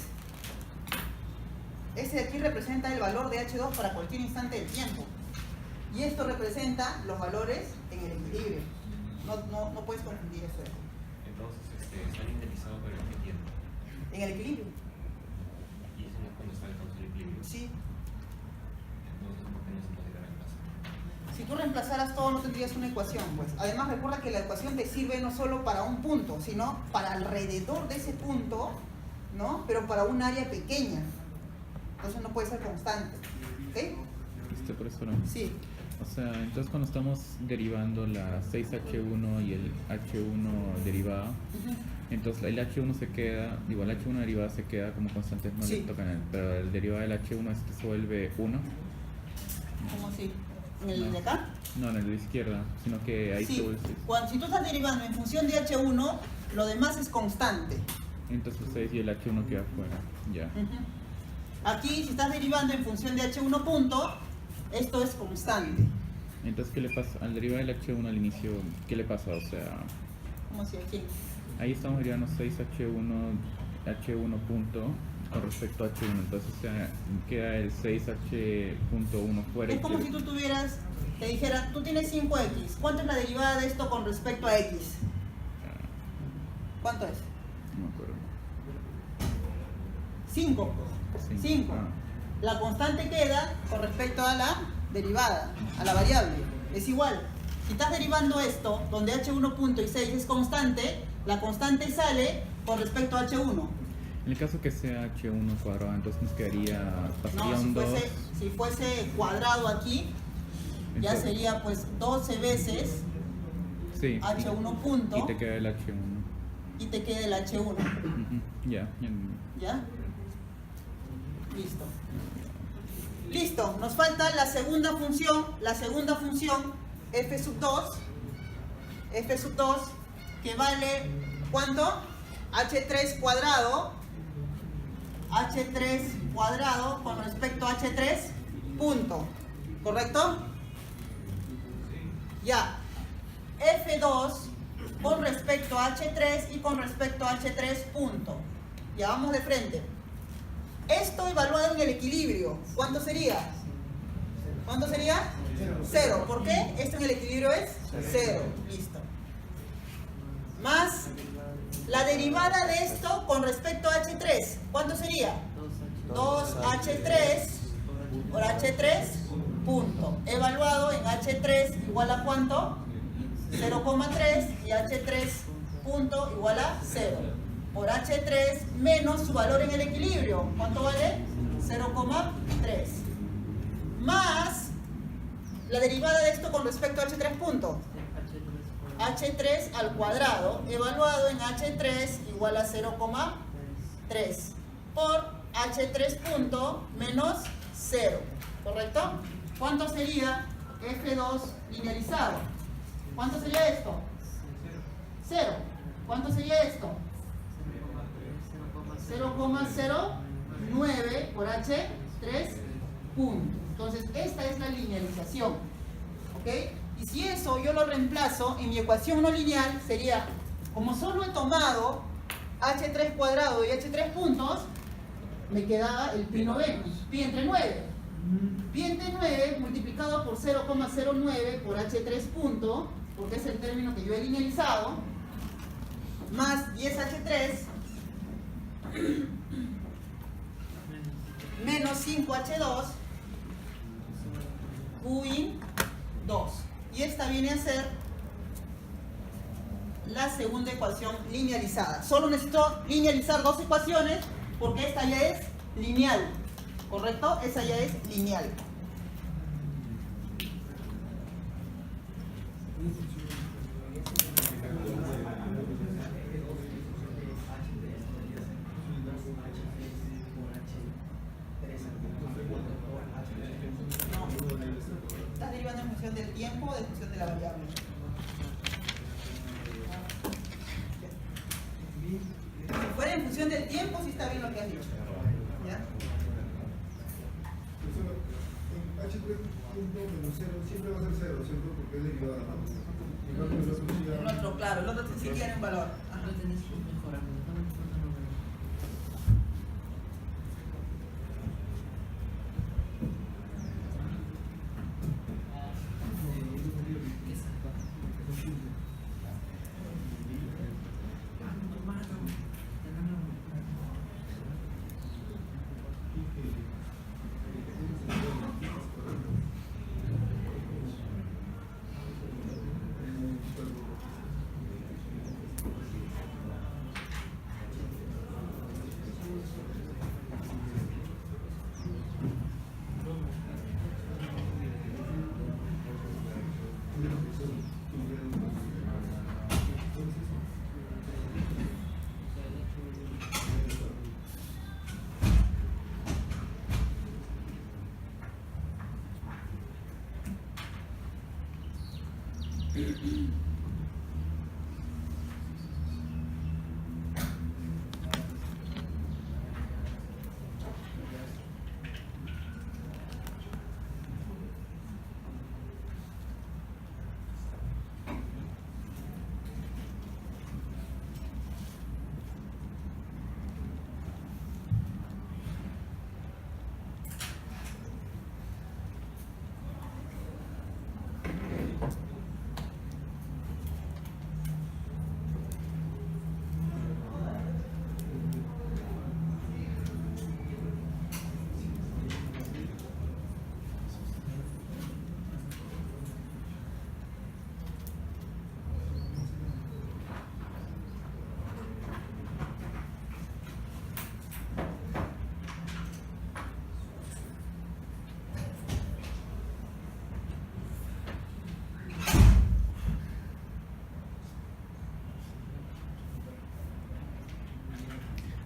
Este de aquí representa el valor de H2 para cualquier instante del tiempo. Y esto representa los valores en el equilibrio. No puedes confundir eso. Entonces, está linealizado, pero ¿en qué tiempo? En el equilibrio. Sí. Entonces, ¿por qué no se podría reemplazar? Si tú reemplazaras todo no tendrías una ecuación, pues. Además recuerda que la ecuación te sirve no solo para un punto, sino para alrededor de ese punto, ¿no? Pero para un área pequeña. Entonces no puede ser constante. ¿Ok? Profesora. Sí. O sea, entonces cuando estamos derivando la 6H1 y el H1 derivada, entonces el H1 se queda, digo, el H1 derivada se queda como constante, no Sí. le tocan pero el derivado del H1 es que se vuelve 1. ¿Cómo así? ¿En el No. de acá? No, en el de la izquierda, sino que ahí se Sí. vuelve 6. Si tú estás derivando en función de H1, lo demás es constante. Entonces el 6 y el H1 queda fuera, ya. Aquí, si estás derivando en función de H1 punto, esto es constante. Entonces, ¿qué le pasa? Al derivar el H1 al inicio, ¿qué le pasa? O sea, ¿Cómo si aquí? ahí estamos derivando 6H1 punto con respecto a H1, entonces o sea, queda el 6H.1 fuera. Es como si tú tuvieras, te dijera, tú tienes 5x. ¿Cuánto es la derivada de esto con respecto a x? ¿Cuánto es? No me acuerdo. 5. Cinco. 5. Ah. La constante queda con respecto a la derivada, a la variable. Es igual. Si estás derivando esto, donde h1 punto y 6 es constante, la constante sale con respecto a h1. En el caso que sea H1 cuadrado, entonces nos quedaría, pasaría No, un 2. si fuese cuadrado aquí, ya entonces- sería pues 12 veces sí, h1 punto y te queda el H1. y te queda el h1. Ujú, ya entendí. ¿Ya? Listo. Listo, nos falta la segunda función f sub 2, que vale, ¿cuánto? h3 cuadrado con respecto a h3 punto, ¿correcto? Ya, f2 con respecto a h3 y con respecto a h3 punto. Ya vamos de frente. Esto evaluado en el equilibrio, ¿cuánto sería? ¿Cuánto sería? 0. ¿Por qué? Esto en el equilibrio es 0. Listo. Más la derivada de esto con respecto a H3. ¿Cuánto sería? 2H3 por H3 punto. Evaluado en H3 igual a ¿cuánto? 0,3 y H3 punto igual a 0. Por H3 menos su valor en el equilibrio. ¿Cuánto vale? 0,3. Más la derivada de esto con respecto a H3 punto. H3 al cuadrado, evaluado en H3 igual a 0,3 por H3 punto menos 0. ¿Correcto? ¿Cuánto sería F2 linealizado? ¿Cuánto sería esto? 0. ¿Cuánto sería esto? 0,09 por H3 punto. Entonces, esta es la linealización. ¿Ok? Y si eso yo lo reemplazo en mi ecuación no lineal, sería, como solo he tomado H3 cuadrado y H3 puntos, me quedaba el pi noveno, pi entre 9. Pi entre 9 multiplicado por 0,09 por H3 punto, porque es el término que yo he linealizado, más 10H3 menos 5H2 Qin 2. Y esta viene a ser la segunda ecuación linealizada. Solo necesito linealizar dos ecuaciones porque esta ya es lineal. ¿Correcto? Esa ya es lineal. Estás derivando en función del tiempo o en función de la variable. Si fuera en función del tiempo, sí está bien lo que has dicho. ¿Ya? H3 punto menos 0 siempre va a ser 0, ¿cierto? Porque es derivada, ¿no? En cambio, el otro sí El ya- otro, claro, el otro sí tiene un valor. Ajá.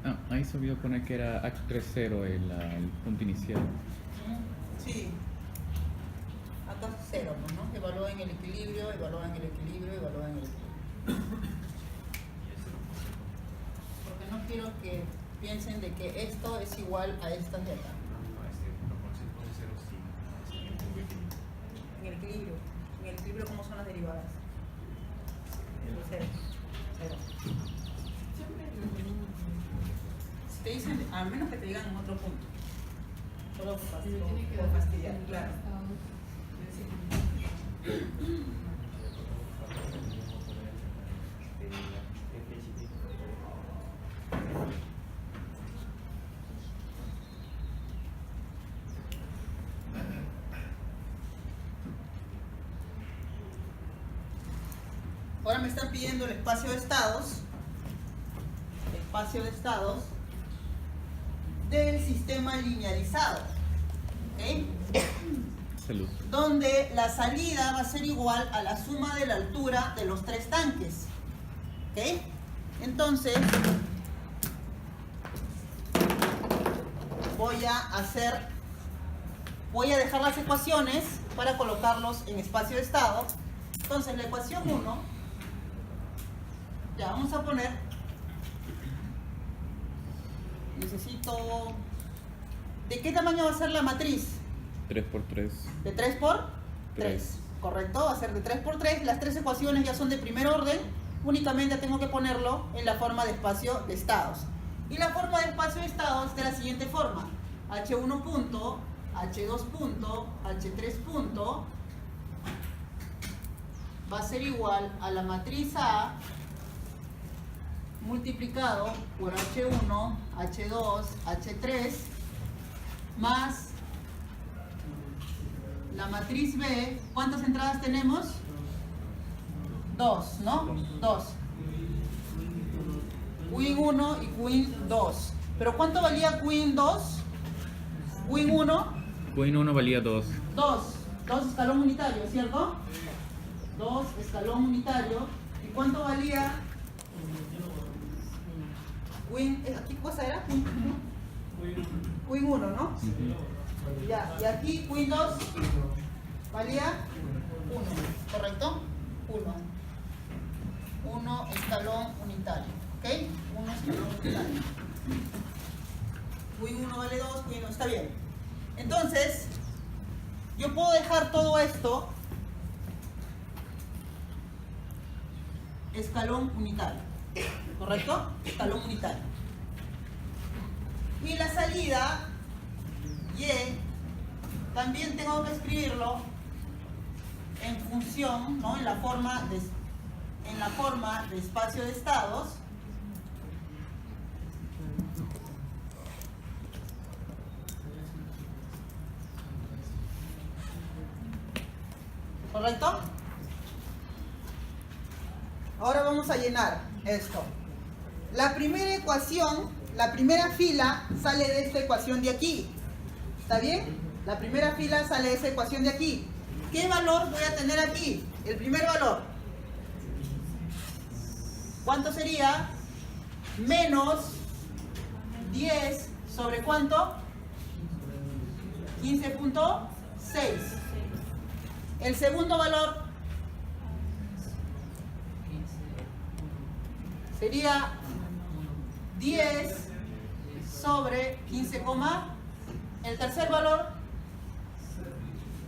Ah, ahí se olvidó poner que era H30 el punto inicial. Sí. Acá 0, pues, ¿no? Evalúen el equilibrio, evalúen el equilibrio, evalúen el equilibrio. Porque no quiero que piensen de que esto es igual a estas de acá. En el equilibrio. En el equilibrio, ¿cómo son las derivadas? 0. 0. Si te dicen, a menos que te digan en otro punto. Solo por fastidiar, claro. Ahora me están pidiendo el espacio de estados. Espacio de estados del sistema linearizado. ¿Ok? Salud. Donde la salida va a ser igual a la suma de la altura de los tres tanques. ¿Ok? Entonces, voy a dejar las ecuaciones para colocarlos en espacio de estado. Entonces, la ecuación 1, ya vamos a poner, necesito, ¿de qué tamaño va a ser la matriz? 3×3. De 3 por 3, Tres. correcto, va a ser de 3 por 3, las tres ecuaciones ya son de primer orden, únicamente tengo que ponerlo en la forma de espacio de estados. Y la forma de espacio de estados es de la siguiente forma: H1 punto, H2 punto, H3 punto, va a ser igual a la matriz A multiplicado por H1, H2, H3, más la matriz B. ¿Cuántas entradas tenemos? 2, ¿no? 2. Queen 1 y Queen 2. ¿Pero cuánto valía Queen 2? Queen 1. Queen 1 valía 2. 2 escalón unitario, ¿cierto? 2 escalón unitario. ¿Y cuánto valía Queen? ¿Aquí qué cosa era? Queen 1, ¿no? Ya, y aquí Queen 2 valía 1, ¿correcto? 1 escalón unitario, ¿ok? 1 escalón unitario. Queen 1 vale 2, Queen 1, está bien. Entonces, yo puedo dejar todo esto escalón unitario, ¿correcto? Escalón unitario. Y la salida Y también tengo que escribirlo en función, ¿no? en la forma de espacio de estados. ¿Correcto? Ahora vamos a llenar esto. La primera ecuación, la primera fila sale de esta ecuación de aquí. ¿Está bien? La primera fila sale de esa ecuación de aquí. ¿Qué valor voy a tener aquí? El primer valor. ¿Cuánto sería? Menos 10 sobre ¿cuánto? 15.6. El segundo valor sería 10 sobre 15, el tercer valor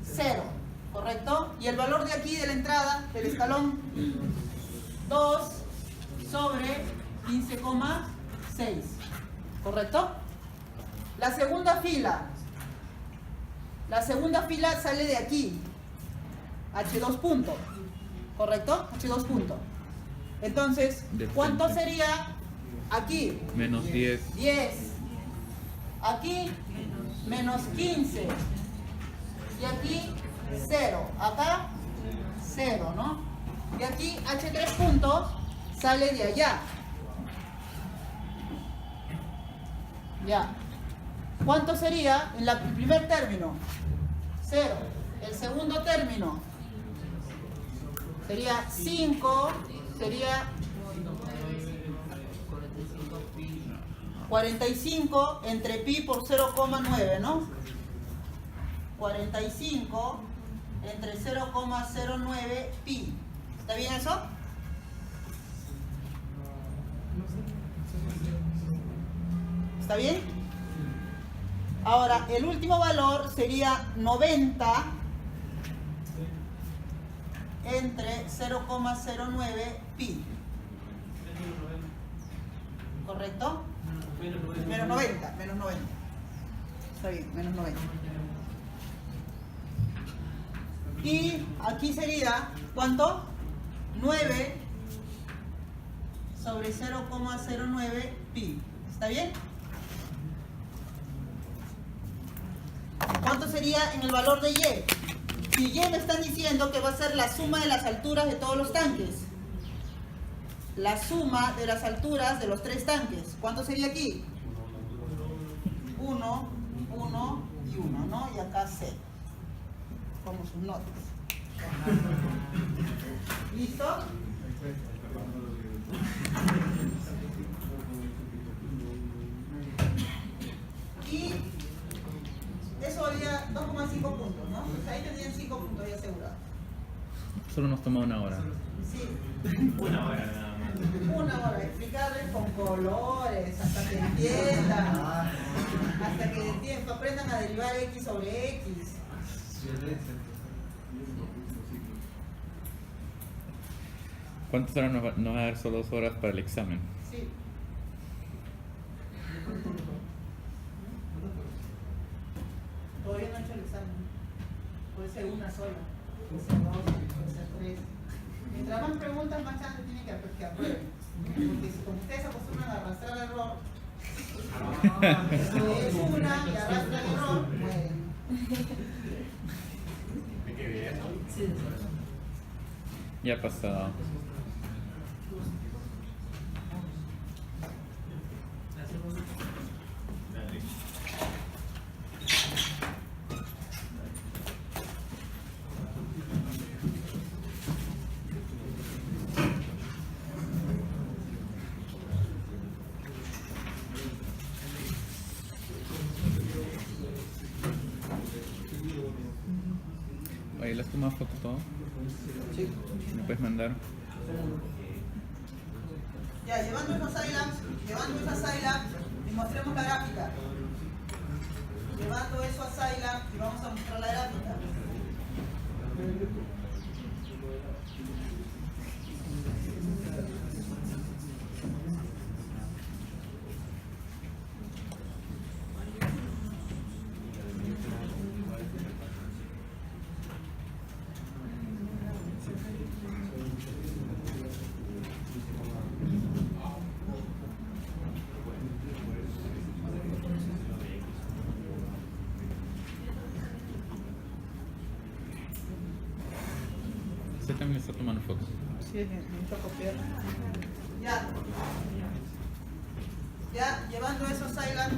0, ¿correcto? Y el valor de aquí de la entrada del escalón 2 sobre 15,6, ¿correcto? La segunda fila sale de aquí, H2 punto, ¿correcto? H2 punto. Entonces, ¿cuánto sería aquí? Menos 10. 10. Aquí, menos 15. Y aquí, 0. Acá, 0, ¿no? Y aquí, H3 puntos sale de allá. Ya. ¿Cuánto sería en el primer término? 0. El segundo término sería 5, sería 45 entre pi por 0,9, ¿no? 45 entre 0,09 pi. ¿Está bien eso? ¿Está bien? Ahora, el último valor sería 90 entre 0,09 pi. ¿Correcto? Menos 90, menos 90. Está bien, menos 90. Y aquí sería, ¿cuánto? 9 sobre 0,09 pi. ¿Está bien? ¿Cuánto sería en el valor de y? Si y me están diciendo que va a ser la suma de las alturas de todos los tanques. La suma de las alturas de los 3 tanques. ¿Cuánto sería aquí? 1, 1 y 1, ¿no? Y acá 0. Como sus notas. ¿Listo? Y eso valía 2,5 puntos, ¿no? Pues ahí tenían 5 puntos ya asegurados. Solo nos toma una hora. Sí. Una hora nada más. Una hora, explicarles con colores, hasta que entiendan, aprendan a derivar X sobre X. ¿Cuántas horas nos va a dar? Solo 2 horas para el examen. Sí. Todavía no he hecho el examen. Puede ser una sola, puede ser 2, puede ser 3. Mientras más preguntas, más chance tienen que aprueben. Porque si como ustedes se acostumbran a arrastrar el error, si es una y arrastra el error, mueren. Ya ha pasado. Dale. Oye, ¿las tomas foto todo? Sí. ¿Me puedes mandar? Ya, llevando esas Scilab, y mostremos la gráfica. Llevando eso a Scilab y vamos a mostrar la gráfica. Usted también está tomando fotos. Sí, necesito copiar. Ya. Ya, llevando eso a Scilab.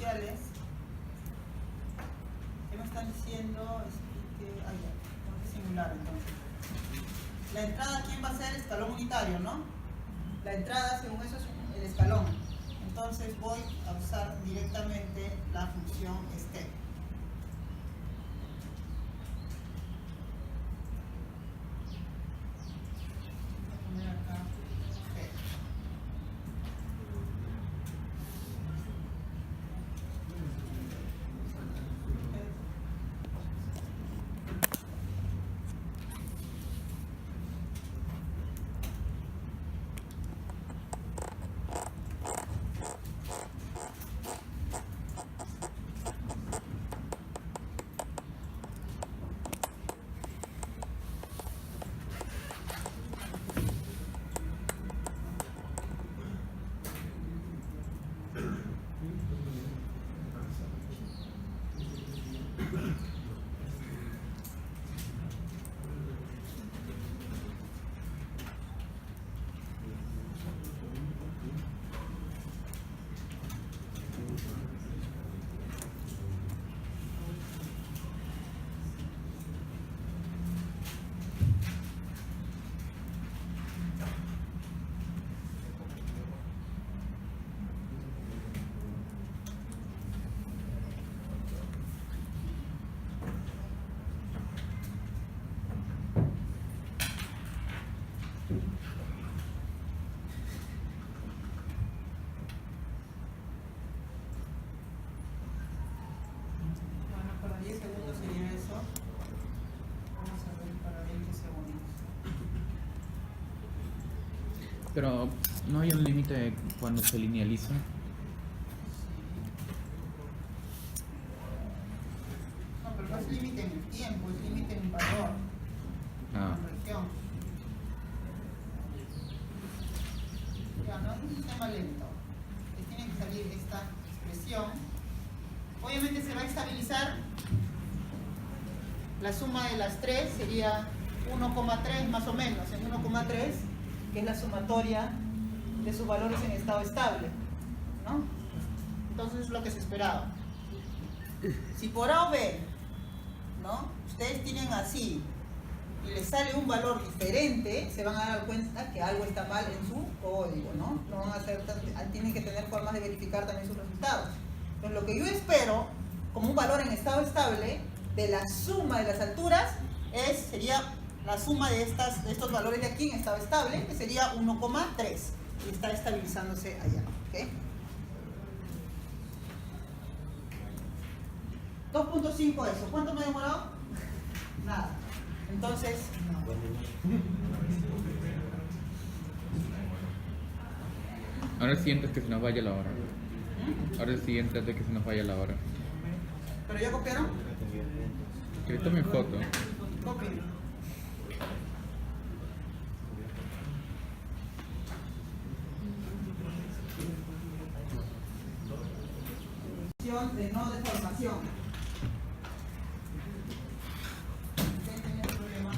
diferenciales. ¿Qué me están diciendo? Explique. Ah, ya. Tengo que simular entonces. La entrada, ¿quién va a ser? Escalón unitario, ¿no? La entrada, según eso, es el escalón. Entonces voy a usar directamente la función step. Voy a poner acá step. Bueno, para 10 segundos sería eso. Vamos a ver para 20 segundos. Pero no hay un límite cuando se linealiza. No, pero no es límite en el tiempo, es límite en valor. Ah. Conversión. Ya, no es un sistema lento. Les tiene que salir esta expresión. Obviamente se va a estabilizar. La suma de las tres sería 1,3 más o menos, en 1,3, que es la sumatoria de sus valores en estado estable, ¿no? Entonces es lo que se esperaba. Si por A o B, ¿no? Ustedes tienen así y les sale un valor diferente, se van a dar cuenta que algo está mal en su código, ¿no? No van a hacer, tienen que tener formas de verificar también sus resultados. Entonces lo que yo espero como un valor en estado estable de la suma de las alturas sería la suma de estos valores de aquí en estado estable, que sería 1,3 y está estabilizándose allá, ¿ok? 2.5 eso. ¿Cuánto me ha demorado? Nada. Entonces, no. Ahora el siguiente es que se nos vaya la hora. Ahora el siguiente es de que se nos vaya la hora. ¿Pero ya copiaron? Que le tomen foto. Copien. De no deformación. ¿Ustedes tienen problema?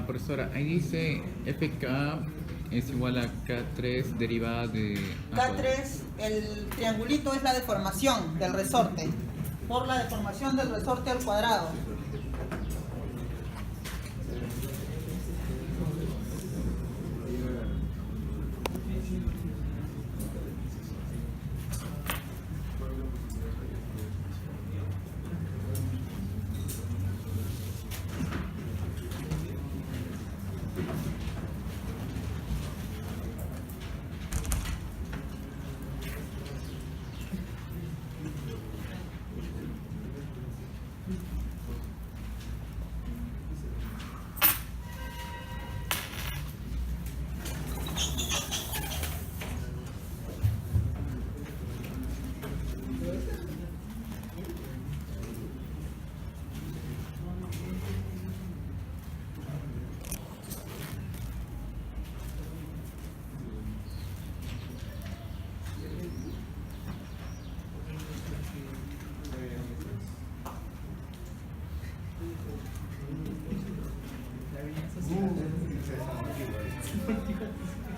Profesora, ahí dice FK es igual a K3 derivada de... K3, el triangulito es la deformación del resorte, por la deformación del resorte al cuadrado.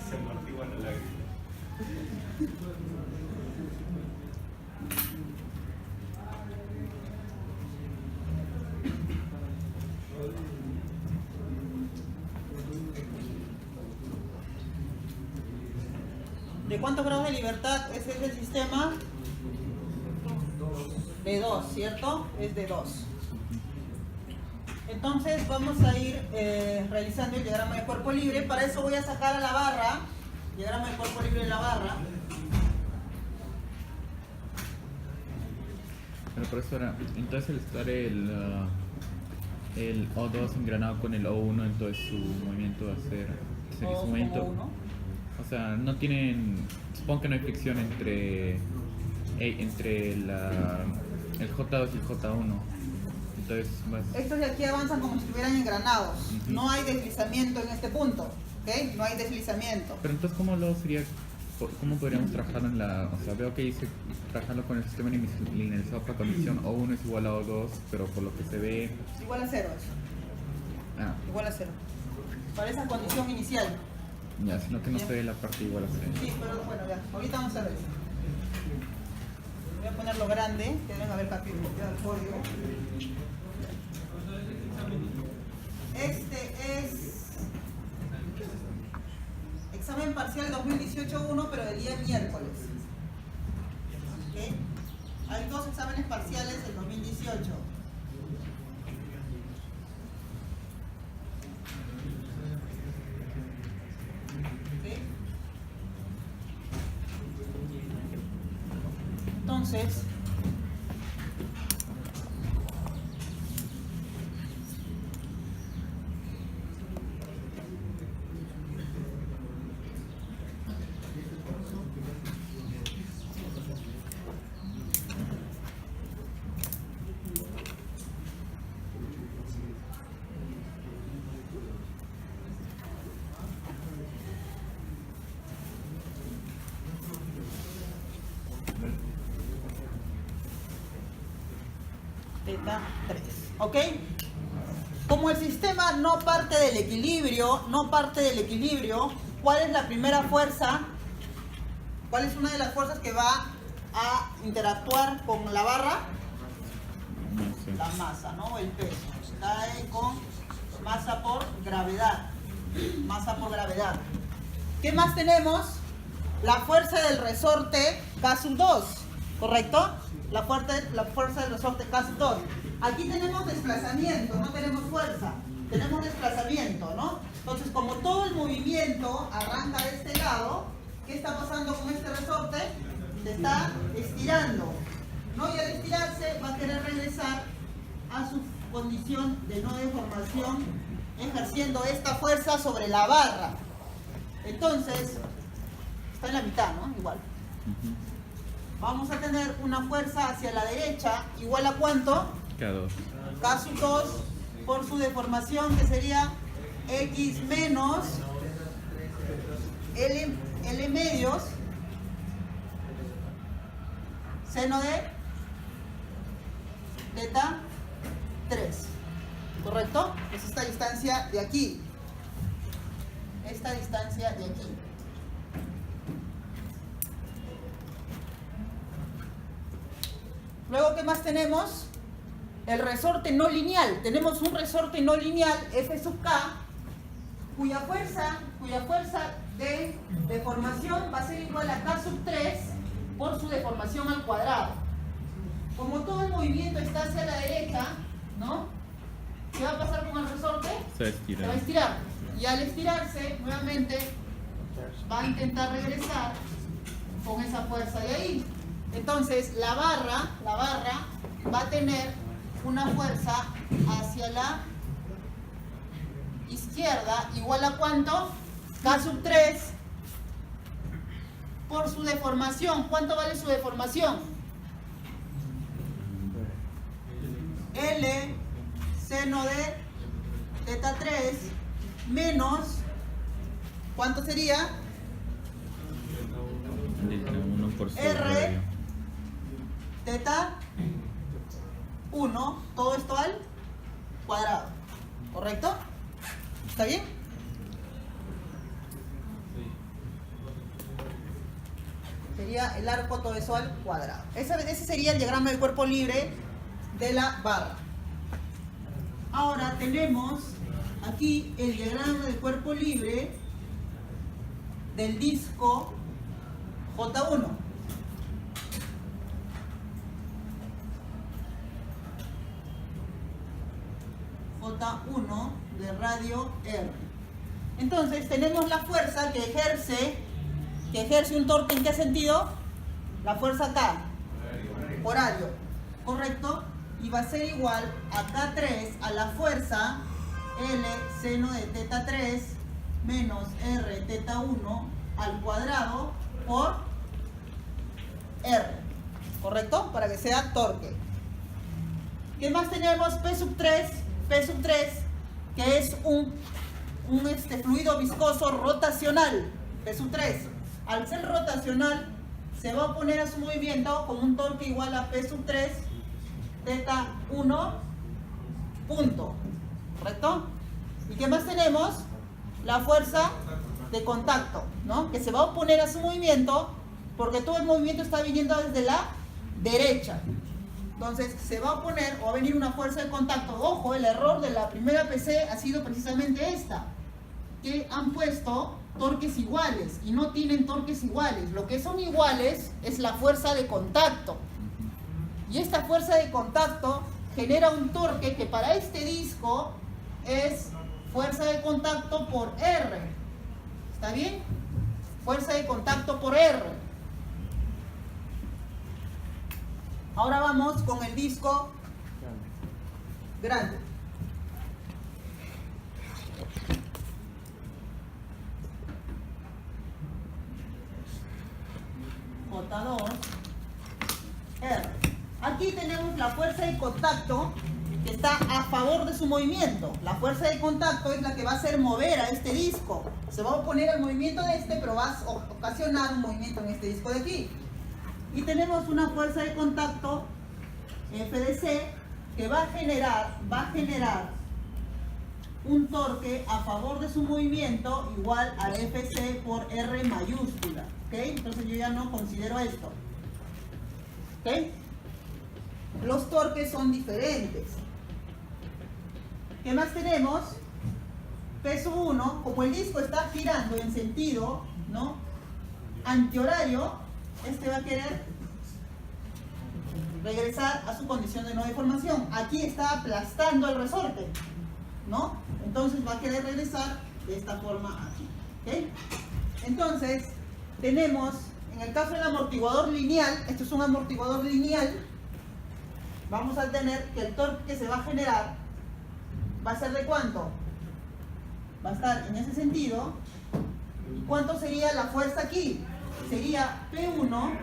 Se amortigua la lágrima. ¿De cuántos grados de libertad es el sistema? De 2, ¿cierto? Es de 2. Entonces vamos a ir realizando el diagrama de cuerpo libre. Para eso voy a sacar a la barra, diagrama de cuerpo libre de la barra. Pero profesora, entonces al estar el O2 engranado con el O1, entonces su movimiento va a ser... O su movimiento, como 1. o sea, no tienen... Supongo que no hay fricción entre el J2 y el J1. Entonces, Estos de aquí avanzan como si estuvieran engranados. Ujú. No hay deslizamiento en este punto. ¿Ok? No hay deslizamiento. pero entonces, ¿cómo podríamos trabajarlo en la... O sea, veo que dice trabajarlo con el sistema linealizado para condición O1 es igual a O2, pero por lo que se ve... Igual a 0 eso. Ah, Igual a 0. Para esa condición inicial. ya, sino que no se ve la parte igual a 0. Sí, pero bueno, ya. Ahorita vamos a ver eso. Voy a ponerlo grande, que deben haber copiado el código. Este es examen parcial 2018-1, pero del día miércoles. ¿Ok? Hay 2 exámenes parciales del 2018. ¿Ok? Entonces, teta 3. ¿Ok? Como el sistema no parte del equilibrio, ¿cuál es la primera fuerza? ¿Cuál es una de las fuerzas que va a interactuar con la barra? No sé. La masa, ¿no? El peso. Cae con masa por gravedad. Masa por gravedad. ¿Qué más tenemos? La fuerza del resorte K sub 2, ¿correcto? La fuerza del resorte K sub 2. Aquí tenemos desplazamiento, no tenemos fuerza. Tenemos desplazamiento, ¿no? Entonces, como todo el movimiento arranca de este lado, ¿qué está pasando con este resorte? Se está estirando, ¿no? Y al estirarse va a querer regresar a su condición de no deformación, ejerciendo esta fuerza sobre la barra. Entonces, está en la mitad, ¿no? Igual. Ujú. Vamos a tener una fuerza hacia la derecha, igual a ¿cuánto? K2. K sub 2 por su deformación, que sería X menos L medios seno de teta 3. ¿Correcto? Es esta distancia de aquí. esta distancia de aquí. Luego, ¿qué más tenemos? El resorte no lineal. Tenemos un resorte no lineal, F sub K, cuya fuerza de deformación va a ser igual a K sub 3 por su deformación al cuadrado. Como todo el movimiento está hacia la derecha, ¿no? ¿Qué va a pasar con el resorte? Se va a estirar. Se va a estirar. Y al estirarse, nuevamente, va a intentar regresar con esa fuerza de ahí. Entonces, la barra va a tener una fuerza hacia la izquierda, igual a ¿cuánto? K sub 3 por su deformación. ¿Cuánto vale su deformación? L seno de teta 3 menos, ¿cuánto sería? Delta 1 por sobre R radio. teta 1, todo esto al cuadrado, ¿correcto? ¿Está bien? Sería el arco todo eso al cuadrado. Ese sería el diagrama del cuerpo libre de la barra. Ahora tenemos aquí el diagrama del cuerpo libre del disco J1. J1 de radio R. Entonces tenemos la fuerza que ejerce un torque. ¿En qué sentido? La fuerza K, horario, ¿correcto? Y va a ser igual a K3 a la fuerza L seno de teta 3 menos R teta 1 al cuadrado por R, ¿correcto? Para que sea torque. ¿Qué más tenemos? P sub 3, que es un fluido viscoso rotacional. P sub 3, al ser rotacional, se va a oponer a su movimiento con un torque igual a P sub 3 teta 1 punto, ¿correcto? ¿Y qué más tenemos? La fuerza de contacto, ¿no? Que se va a oponer a su movimiento porque todo el movimiento está viniendo desde la derecha. Entonces se va a oponer o va a venir una fuerza de contacto. Ojo, el error de la primera PC ha sido precisamente esta, que han puesto torques iguales y no tienen torques iguales. Lo que son iguales es la fuerza de contacto. Y esta fuerza de contacto genera un torque que para este disco es fuerza de contacto por R. ¿Está bien? Fuerza de contacto por R. Ahora vamos con el disco grande. J2 R. Aquí tenemos la fuerza de contacto que está a favor de su movimiento. La fuerza de contacto es la que va a hacer mover a este disco. Se va a oponer al movimiento de este, pero va a ocasionar un movimiento en este disco de aquí. Y tenemos una fuerza de contacto F de C que va a generar un torque a favor de su movimiento igual a FC por R mayúscula. ¿Ok? Entonces yo ya no considero esto. ¿Ok? Los torques son diferentes. ¿Qué más tenemos? Peso 1, como el disco está girando en sentido, ¿no?, antihorario, este va a querer regresar a su condición de no deformación. Aquí está aplastando el resorte, ¿no? Entonces va a querer regresar de esta forma aquí. ¿Ok? Entonces, tenemos, en el caso del amortiguador lineal, esto es un amortiguador lineal, vamos a tener que el torque que se va a generar va a ser ¿de cuánto? Va a estar en ese sentido. ¿Y cuánto sería la fuerza aquí? Sería P1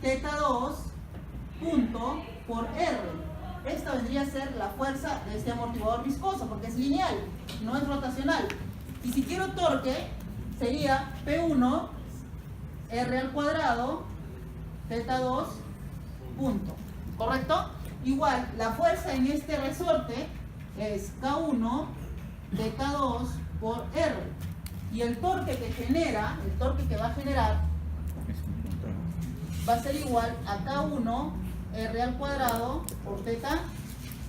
teta 2 punto por R. Esta vendría a ser la fuerza de este amortiguador viscoso porque es lineal, no es rotacional. Y si quiero torque, sería P1 R al cuadrado teta 2 punto, ¿correcto? Igual, la fuerza en este resorte es K1 teta 2 por R. Y el torque que genera, el torque que va a generar, Es un punto. va a ser igual a K1 R al cuadrado por teta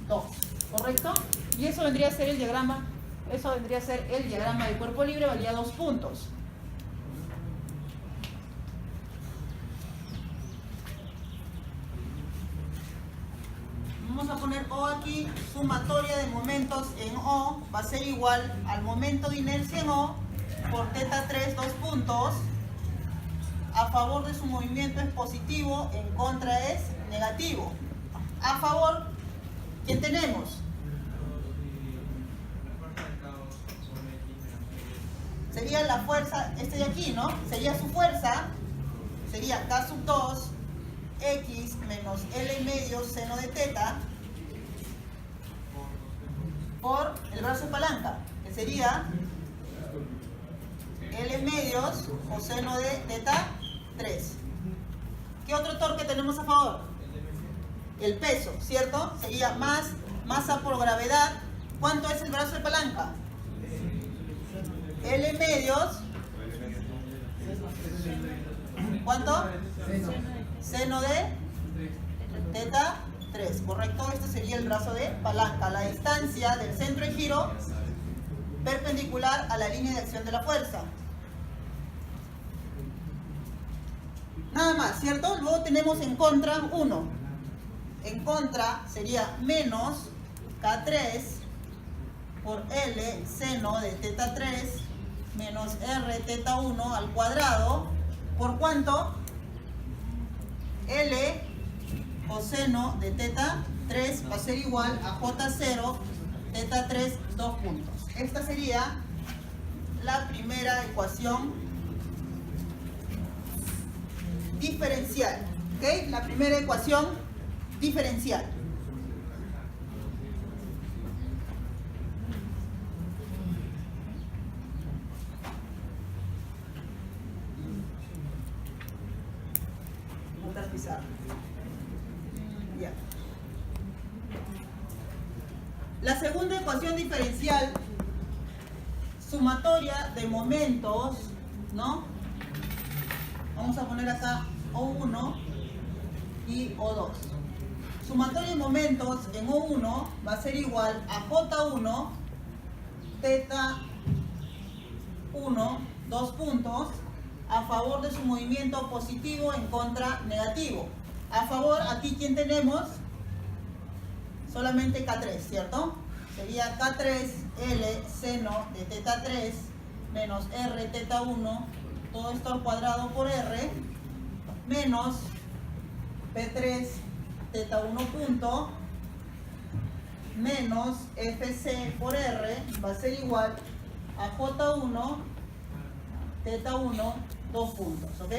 2, ¿correcto? Y eso vendría a ser el diagrama, del cuerpo libre, valía 2 puntos. Vamos a poner O aquí, sumatoria de momentos en O va a ser igual al momento de inercia en O por teta 3, 2 puntos. A favor de su movimiento es positivo, en contra es negativo. A favor, ¿quién tenemos? Sería la fuerza, este de aquí, ¿no? Sería su fuerza, sería K sub 2, X menos L medio seno de teta por el brazo de palanca, que sería L medios coseno de teta 3. ¿Qué otro torque tenemos a favor? El peso, ¿cierto? Sería más masa por gravedad. ¿Cuánto es el brazo de palanca? L medios. ¿Cuánto? Seno de teta 3, ¿correcto? Este sería el brazo de palanca. La distancia del centro de giro perpendicular a la línea de acción de la fuerza. Nada más, ¿cierto? Luego tenemos en contra 1. En contra sería menos K3 por L seno de teta 3 menos R teta 1 al cuadrado. ¿Por cuánto? L coseno de teta 3 va a ser igual a J0 teta 3, 2 puntos. Esta sería la primera ecuación diferencial. ¿Ok? La primera ecuación diferencial. Botar pizarra. Ya. La segunda ecuación diferencial, sumatoria de momentos, ¿no? Vamos a poner acá O1 y O2. Sumatoria de momentos en O1 va a ser igual a J1 teta 1, 2 puntos, a favor de su movimiento positivo, en contra negativo. A favor, aquí ¿quién tenemos? Solamente K3, ¿cierto? Sería K3 L seno de teta 3 menos R teta 1, todo esto al cuadrado por R, menos P3 teta 1 punto, menos FC por R, va a ser igual a J1 teta 1, 2 puntos, ¿ok?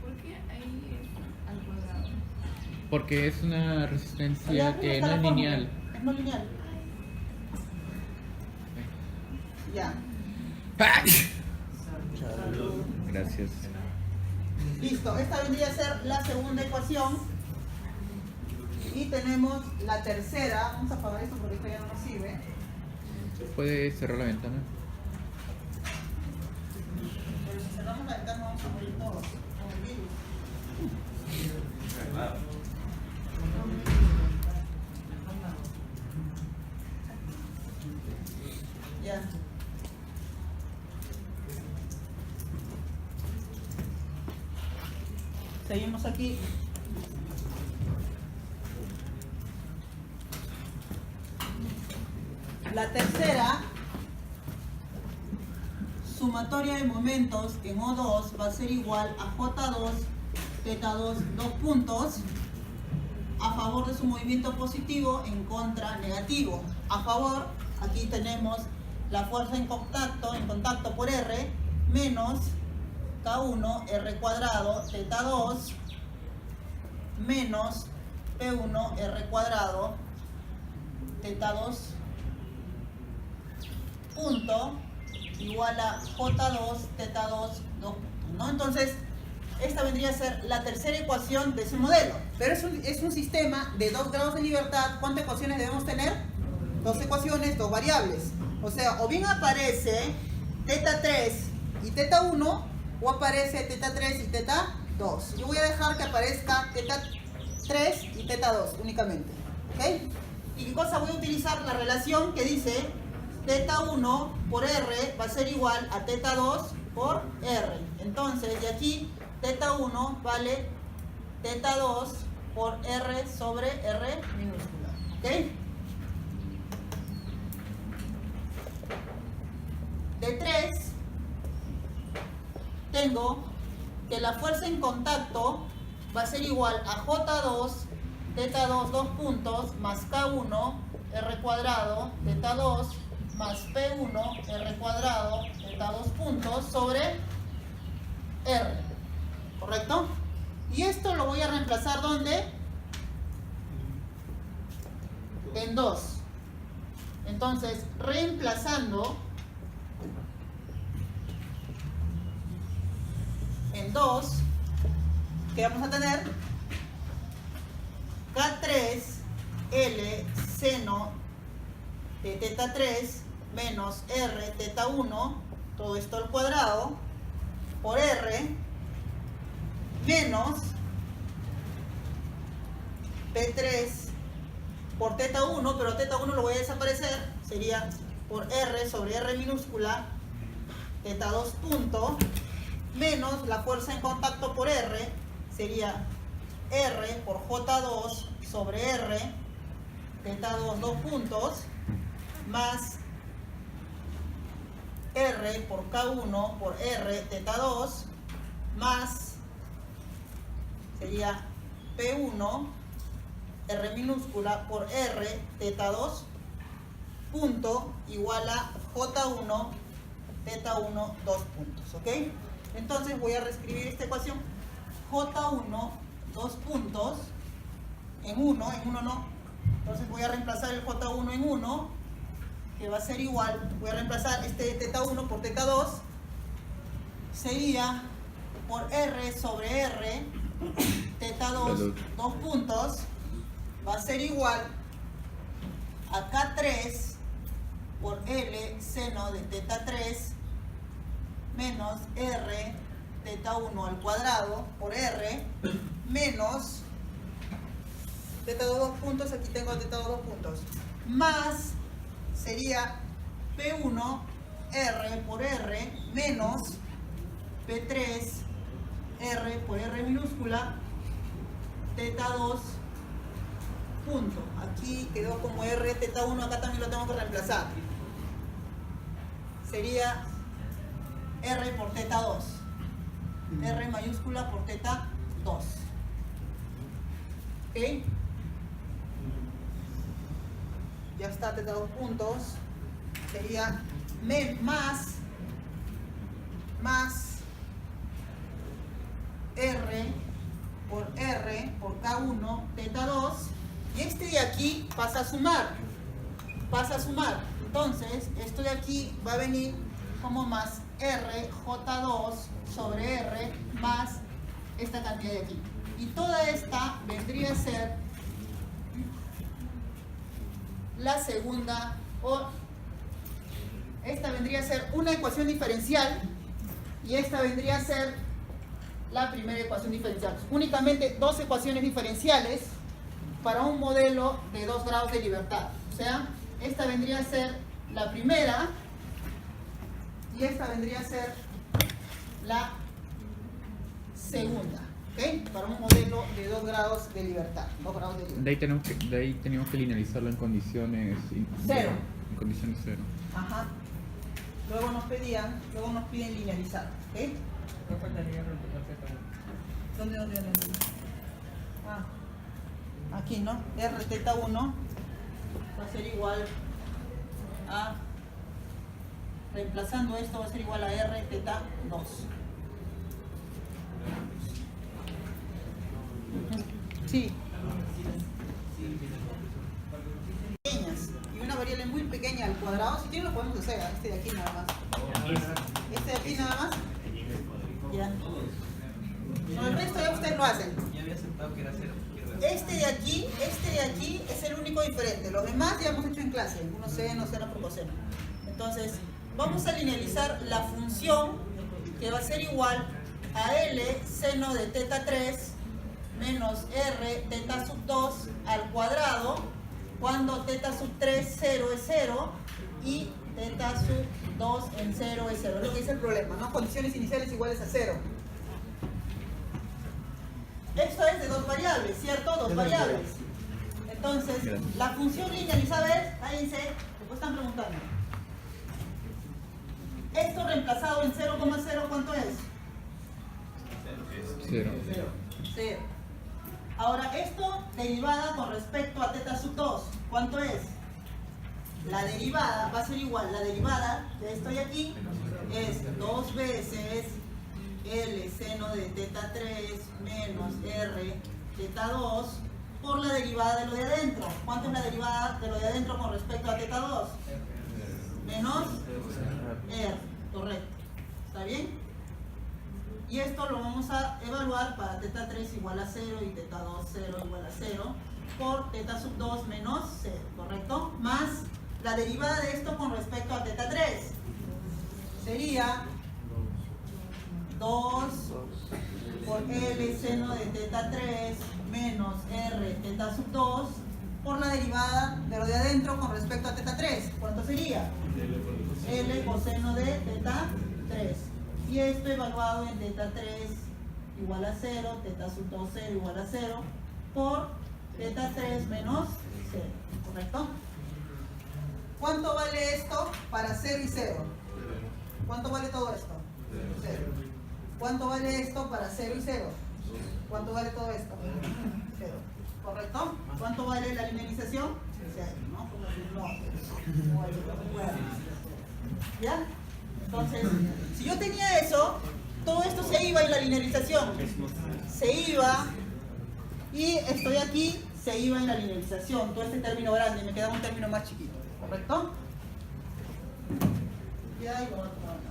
¿Por qué ahí es al cuadrado? Porque es una Allá resistencia arriba que está no la es fórmula. lineal. Es no lineal. Ya. Gracias. Listo, esta vendría a ser la segunda ecuación. Y tenemos la tercera. Vamos a apagar esto porque esto ya no nos sirve. ¿Puede cerrar la ventana? Pero si cerramos la ventana vamos a morir todos. Como el virus. Ya. Seguimos aquí. La tercera, sumatoria de momentos en O2 va a ser igual a J2 teta 2, 2 puntos, a favor de su movimiento positivo, en contra negativo. A favor, aquí tenemos la fuerza en contacto por R, menos K1 R cuadrado teta 2, menos P1 R cuadrado teta 2 punto igual a J2 teta 2, 2 puntos, ¿no? Entonces, esta vendría a ser la tercera ecuación de ese modelo. Pero es un sistema de 2 grados de libertad. ¿Cuántas ecuaciones debemos tener? dos ecuaciones, dos variables. O sea, o bien aparece teta 3 y teta 1, o aparece teta 3 y teta 2. Yo voy a dejar que aparezca teta 3 y teta 2 únicamente. ¿Ok? ¿Y qué cosa voy a utilizar? La relación que dice teta 1 por R va a ser igual a teta 2 por R. Entonces, de aquí, teta 1 vale teta 2 por R sobre R minúscula. ¿Ok? De 3, tengo que la fuerza en contacto va a ser igual a J2, teta 2, 2 puntos, más K1, R cuadrado, teta 2, más P1, R cuadrado, teta 2 puntos, sobre R. ¿Correcto? Y esto lo voy a reemplazar, ¿dónde? En 2. Entonces, reemplazando en 2, ¿qué vamos a tener? K3 L seno de teta 3 menos R teta 1, todo esto al cuadrado, por R, menos P3 por teta 1, pero teta 1 lo voy a desaparecer, sería por R sobre R minúscula, teta 2 punto, menos la fuerza en contacto por R, sería R por J2 sobre R, teta 2, 2 puntos, más R por K1 por R, teta 2, más, sería P1, R minúscula por R, teta 2, punto, igual a J1, teta 1, 2 puntos, ¿ok? Entonces voy a reescribir esta ecuación. J1, 2 puntos, en 1 no. Entonces voy a reemplazar el J1 en 1, que va a ser igual, voy a reemplazar este teta 1 por teta 2, sería por R sobre R, teta 2, 2 puntos, va a ser igual a K3 por L seno de teta 3 menos R teta 1 al cuadrado por R menos teta 2, 2 puntos, aquí tengo teta 2, 2 puntos, más sería P1 R por R menos P3 R por R minúscula teta 2 punto. Aquí quedó como R teta 1, acá también lo tengo que reemplazar. Sería R por teta 2. R mayúscula por teta 2. ¿Ok? Ya está, teta 2 puntos. Sería más R por K1 teta 2. Y este de aquí pasa a sumar. Entonces, esto de aquí va a venir como más R J2 sobre R más esta cantidad de aquí. Y toda esta vendría a ser la segunda, o esta vendría a ser una ecuación diferencial y esta vendría a ser la primera ecuación diferencial. Únicamente dos ecuaciones diferenciales para un modelo de 2 grados de libertad. O sea, esta vendría a ser la primera y esta vendría a ser la segunda. ¿Ok? Para un modelo de 2 grados de libertad. 2 grados de libertad. De ahí tenemos que linealizarlo en condiciones Cero. En condiciones 0. Ajá. Luego nos piden linealizar. ¿Ok? ¿Dónde? Ah, aquí, ¿no? R teta 1 va a ser igual a, reemplazando esto, va a ser igual a R teta 2. Sí. Pequeñas. Y una variable muy pequeña al cuadrado, si quieren lo podemos hacer, este de aquí nada más. Este de aquí nada más. Ya. No, el resto ya ustedes lo hacen. Yo había aceptado que era 0. Este de aquí es el único diferente. Los demás ya hemos hecho en clase, uno seno, seno por coseno. Entonces, vamos a linealizar la función que va a ser igual a L seno de teta 3 menos R teta sub 2 al cuadrado, cuando teta sub 3 0 es 0 y teta sub 2 en 0 es 0. Es lo que dice el problema, ¿no? Condiciones iniciales iguales a 0. Esto es de dos variables, ¿cierto? Dos variables. Entonces, la función linealizada es, cállense, después están preguntando. Esto reemplazado en 0,0, ¿cuánto es? 0. 0. Ahora, esto derivada con respecto a teta sub 2, ¿cuánto es? La derivada va a ser igual, la derivada de esto de aquí es 2 veces L seno de teta 3 menos R teta 2 por la derivada de lo de adentro. ¿Cuánto es la derivada de lo de adentro con respecto a teta 2? Menos R, correcto. ¿Está bien? Y esto lo vamos a evaluar para teta 3 igual a 0 y teta 2 0 igual a 0 por teta sub 2 menos 0, ¿correcto? Más la derivada de esto con respecto a teta 3 sería 2 por L seno de teta 3 menos R teta sub 2 por la derivada de lo de adentro con respecto a teta 3. ¿Cuánto sería? L coseno de teta 3. Y esto evaluado en teta 3 igual a 0, teta sub 2 0 igual a 0 por teta 3 menos 0. ¿Correcto? ¿Cuánto vale esto para 0 y 0? ¿Cuánto vale todo esto? 0. ¿Cuánto vale esto para 0 y 0? ¿Cuánto vale todo esto? 0. ¿Correcto? ¿Cuánto vale la linealización? 0, ¿no? ¿Ya? Entonces, si yo tenía eso, todo esto se iba en la linealización. Se iba, y estoy aquí, se iba en la linealización. Todo este término grande, me quedaba un término más chiquito. ¿Correcto? Ya, y lo voy a tomar más.